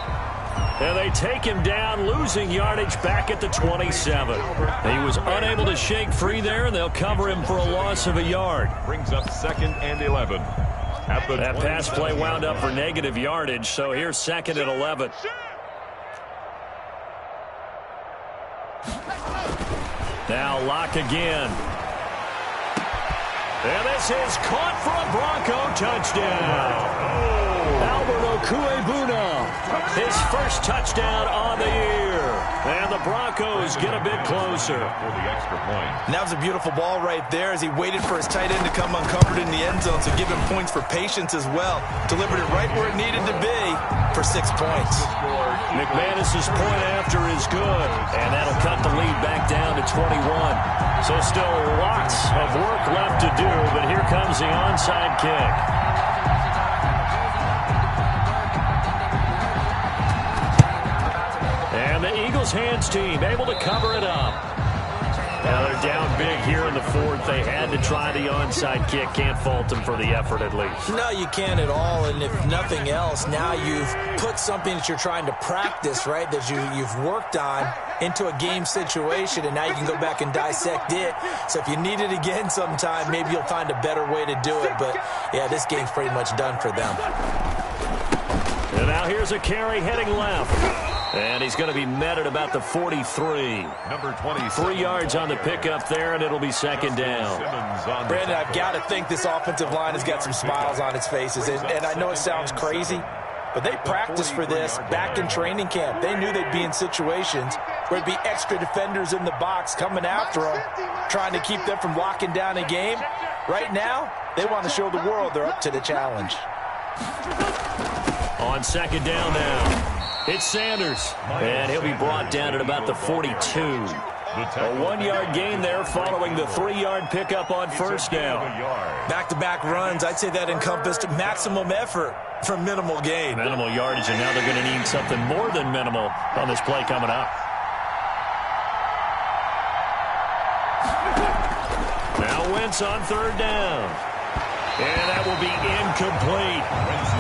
And they take him down, losing yardage back at the 27. He was unable to shake free there, and they'll cover him for a loss of a yard. Brings up 2nd and 11. That pass play wound up for negative yardage, so here's 2nd and 11. Now Locke again. And this is caught for a Bronco touchdown. Albert Okuebuna, his 1st touchdown on the year. And the Broncos get a bit closer. For the extra point. And that was a beautiful ball right there as he waited for his tight end to come uncovered in the end zone, so give him points for patience as well. Delivered it right where it needed to be for 6 points. McManus's point after is good, and that'll cut the lead back down to 21. So still lots of work left to do, but here comes the onside kick. And the Eagles hands team able to cover it up. Now they're down big here in the 4th. They had to try the onside kick. Can't fault them for the effort at least. No, you can't at all. And if nothing else, now you've put something that you're trying to practice, right, that you've worked on into a game situation, and now you can go back and dissect it. So if you need it again sometime, maybe you'll find a better way to do it. But, yeah, this game's pretty much done for them. And now here's a carry heading left. And he's going to be met at about the 43. Number 20. 3 yards on the pickup there, and it'll be 2nd down. Brandon, I've got to think this offensive line has got some smiles on its faces. And I know it sounds crazy, but they practiced for this back in training camp. They knew they'd be in situations where it'd be extra defenders in the box coming after them, trying to keep them from locking down a game. Right now, they want to show the world they're up to the challenge. On 2nd down now. It's Sanders, and he'll be brought down at about the 42. A 1-yard gain there following the 3-yard pickup on 1st down. Back-to-back runs, I'd say that encompassed maximum effort for minimal gain. Minimal yardage, and now they're going to need something more than minimal on this play coming up. Now Wentz on 3rd down. And that will be incomplete.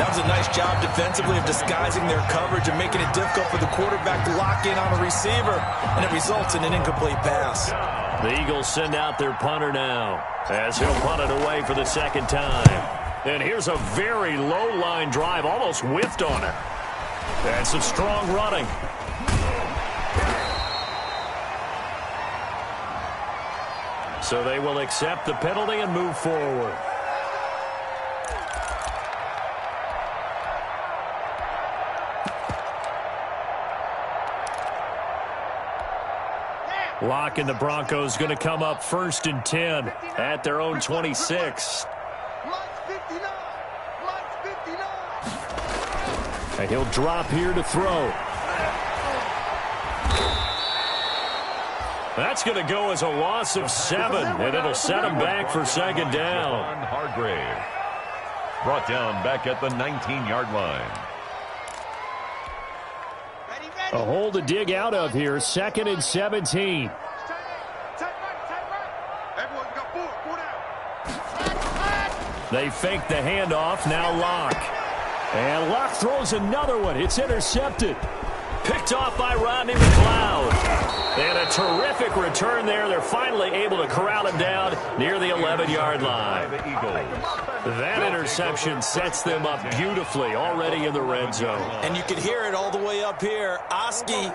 That was a nice job defensively of disguising their coverage and making it difficult for the quarterback to lock in on a receiver, and it results in an incomplete pass. The Eagles send out their punter now as he'll punt it away for the second time. And here's a very low-line drive, almost whiffed on it. And some strong running. So they will accept the penalty and move forward. Lock and the Broncos going to come up 1st and 10 at their own 26. And he'll drop here to throw. That's going to go as a loss of 7, and it'll set him back for second down. Hargrave brought down back at the 19-yard line. A hole to dig out of here, 2nd and 17. They fake the handoff, now Locke. And Locke throws another one. It's intercepted. Picked off by Rodney McLeod. And a terrific return there. They're finally able to corral him down near the 11-yard line. That interception sets them up beautifully already in the red zone. And you can hear it all the way up here. Oski,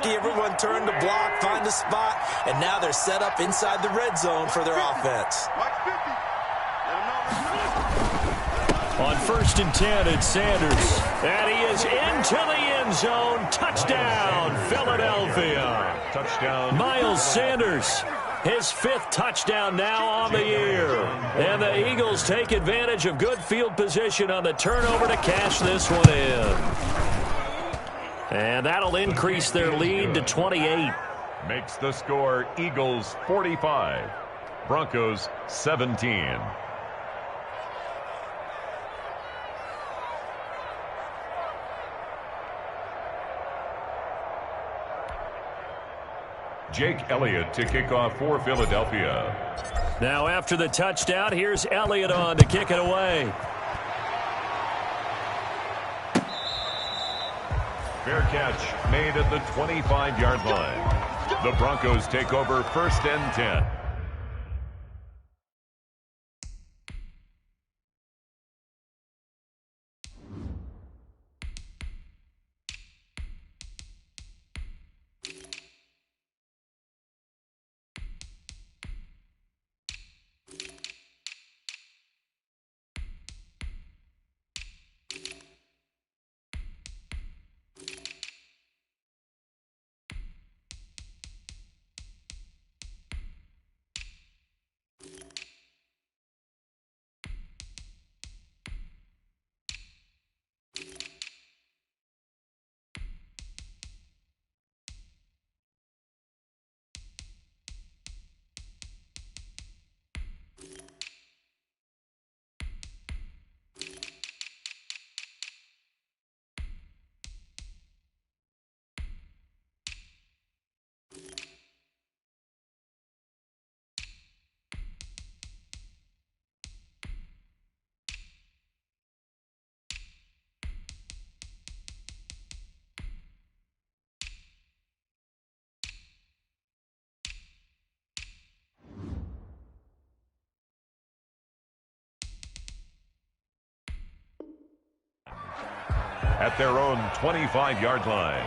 everyone turned to block, find a spot, and now they're set up inside the red zone for their offense. On 1st and 10, it's Sanders. And he is into the end zone. Touchdown, Philadelphia. Touchdown. Miles Sanders, his 5th touchdown now on the year. And the Eagles take advantage of good field position on the turnover to cash this one in. And that'll increase their lead to 28. Makes the score Eagles 45, Broncos 17. Jake Elliott to kick off for Philadelphia. Now after the touchdown, here's Elliott on to kick it away. Fair catch made at the 25-yard line. The Broncos take over 1st and 10. At their own 25-yard line.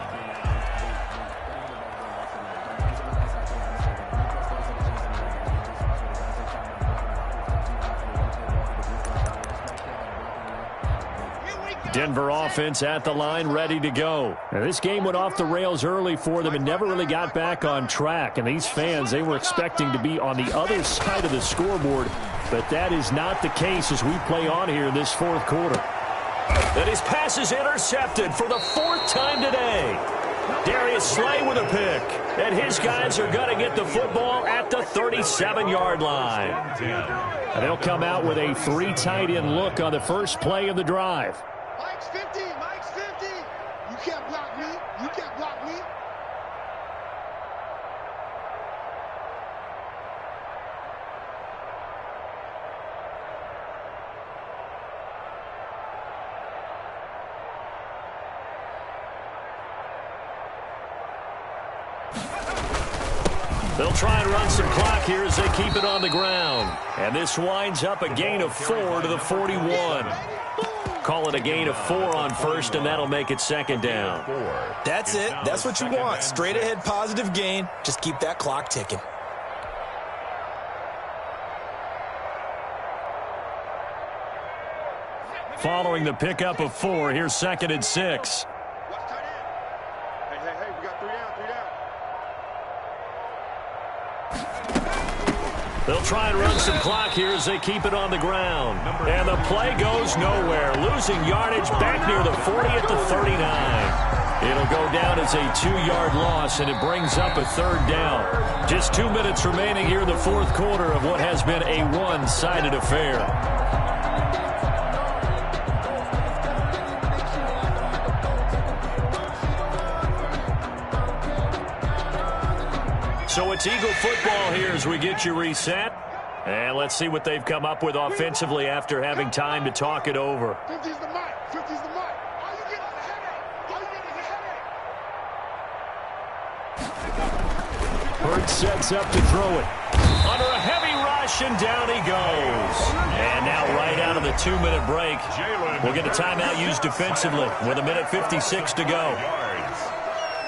Denver offense at the line, ready to go. Now, this game went off the rails early for them and never really got back on track. And these fans, they were expecting to be on the other side of the scoreboard. But that is not the case as we play on here in this 4th quarter. And his pass is intercepted for the 4th time today. Darius Slay with a pick. And his guys are going to get the football at the 37-yard line. And they'll come out with a 3 tight end look on the first play of the drive. Mike's 50. Mike's 50. You can't block me. You can't block me. They'll try and run some clock here as they keep it on the ground. And this winds up a gain of 4 to the 41. Call it a gain of 4 on first, and that'll make it second down. That's it. That's what you want. Straight ahead positive gain. Just keep that clock ticking. Following the pickup of 4, here's second and 6. Hey, we got 3 down. They'll try and run some clock here as they keep it on the ground. And the play goes nowhere. Losing yardage back near the 40 at the 39. It'll go down as a 2-yard loss, and it brings up a third down. Just 2 minutes remaining here in the fourth quarter of what has been a one-sided affair. So it's Eagle football here as we get you reset. And let's see what they've come up with offensively after having time to talk it over. 50's the mark. 50's the mark. All you get is a headache. All you get is a headache. Hurts sets up to throw it. Under a heavy rush, and down he goes. And now right out of the 2-minute break, we'll get a timeout used defensively with 1:56 to go.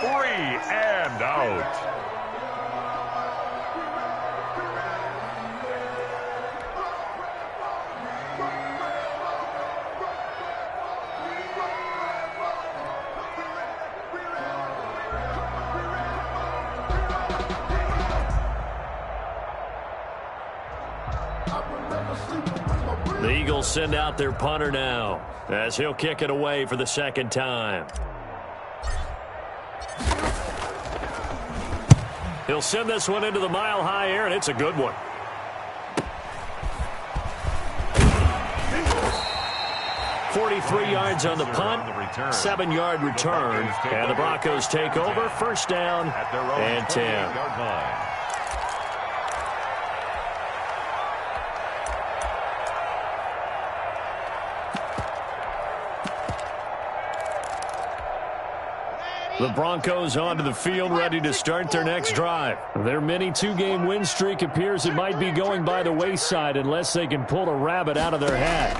3 and out. The Eagles send out their punter now as he'll kick it away for the second time. He'll send this one into the mile-high air, and it's a good one. .43 yards on the punt, 7-yard return, and the Broncos take over, first down and 10. The Broncos onto the field, ready to start their next drive. Their mini 2-game win streak appears it might be going by the wayside unless they can pull a rabbit out of their hat.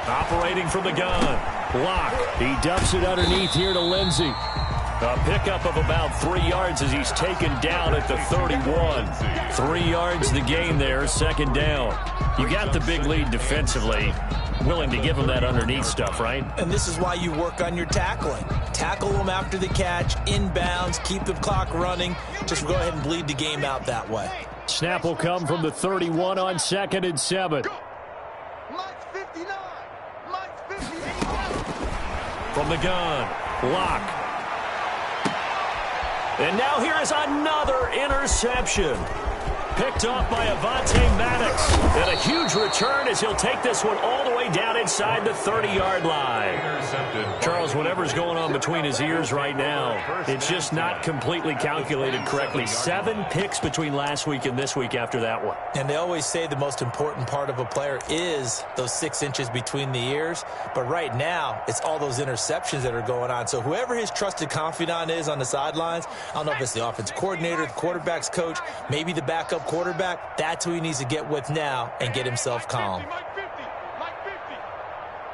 Operating from the gun. Block. He dumps it underneath here to Lindsey. A pickup of about 3 yards as he's taken down at the 31. 3 yards the gain there, second down. You got the big lead defensively. Willing to give him that underneath stuff, right? And this is why you work on your tackling. Tackle them after the catch, inbounds, keep the clock running. Just go ahead and bleed the game out that way. Snap will come from the 31 on second and 7. Mike's 59. Mike's 58. From the gun, Lock. And now here is another interception. Picked off by Avonte Maddox. And a huge return as he'll take this one all the way down inside the 30-yard line. Charles, whatever's going on between his ears right now, it's just not completely calculated correctly. 7 picks between last week and this week after that one. And they always say the most important part of a player is those 6 inches between the ears. But right now, it's all those interceptions that are going on. So whoever his trusted confidant is on the sidelines, I don't know if it's the offensive coordinator, the quarterback's coach, maybe the backup quarterback, that's who he needs to get with now and get himself calm. Mike 50. Mike 50.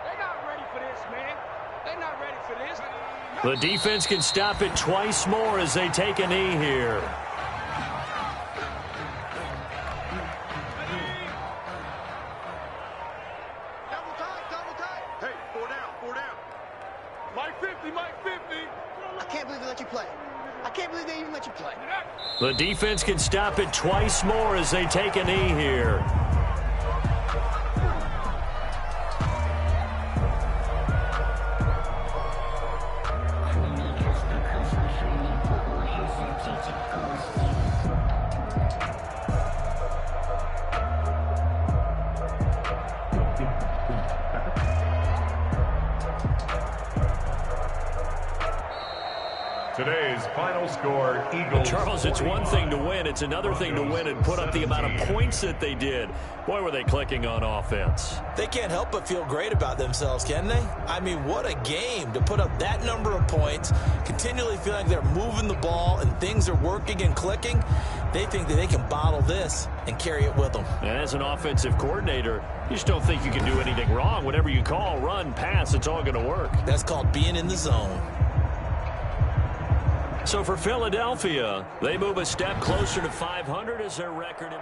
They're not ready for this, man. They're not ready for this. The defense can stop it twice more as they take a knee here. Double tight. Hey, 4 down. Mike 50. Mike 50. I can't believe they let you play. I can't believe they even let you play. The defense can stop it twice more as they take a knee here. To Today's final score, Eagles. Charles, it's one thing to win. It's another thing to win and put up the amount of points that they did. Boy, were they clicking on offense. They can't help but feel great about themselves, can they? I mean, what a game to put up that number of points, continually feeling like they're moving the ball and things are working and clicking. They think that they can bottle this and carry it with them. And as an offensive coordinator, you just don't think you can do anything wrong. Whatever you call, run, pass, it's all going to work. That's called being in the zone. So for Philadelphia, they move a step closer to 500 as their record.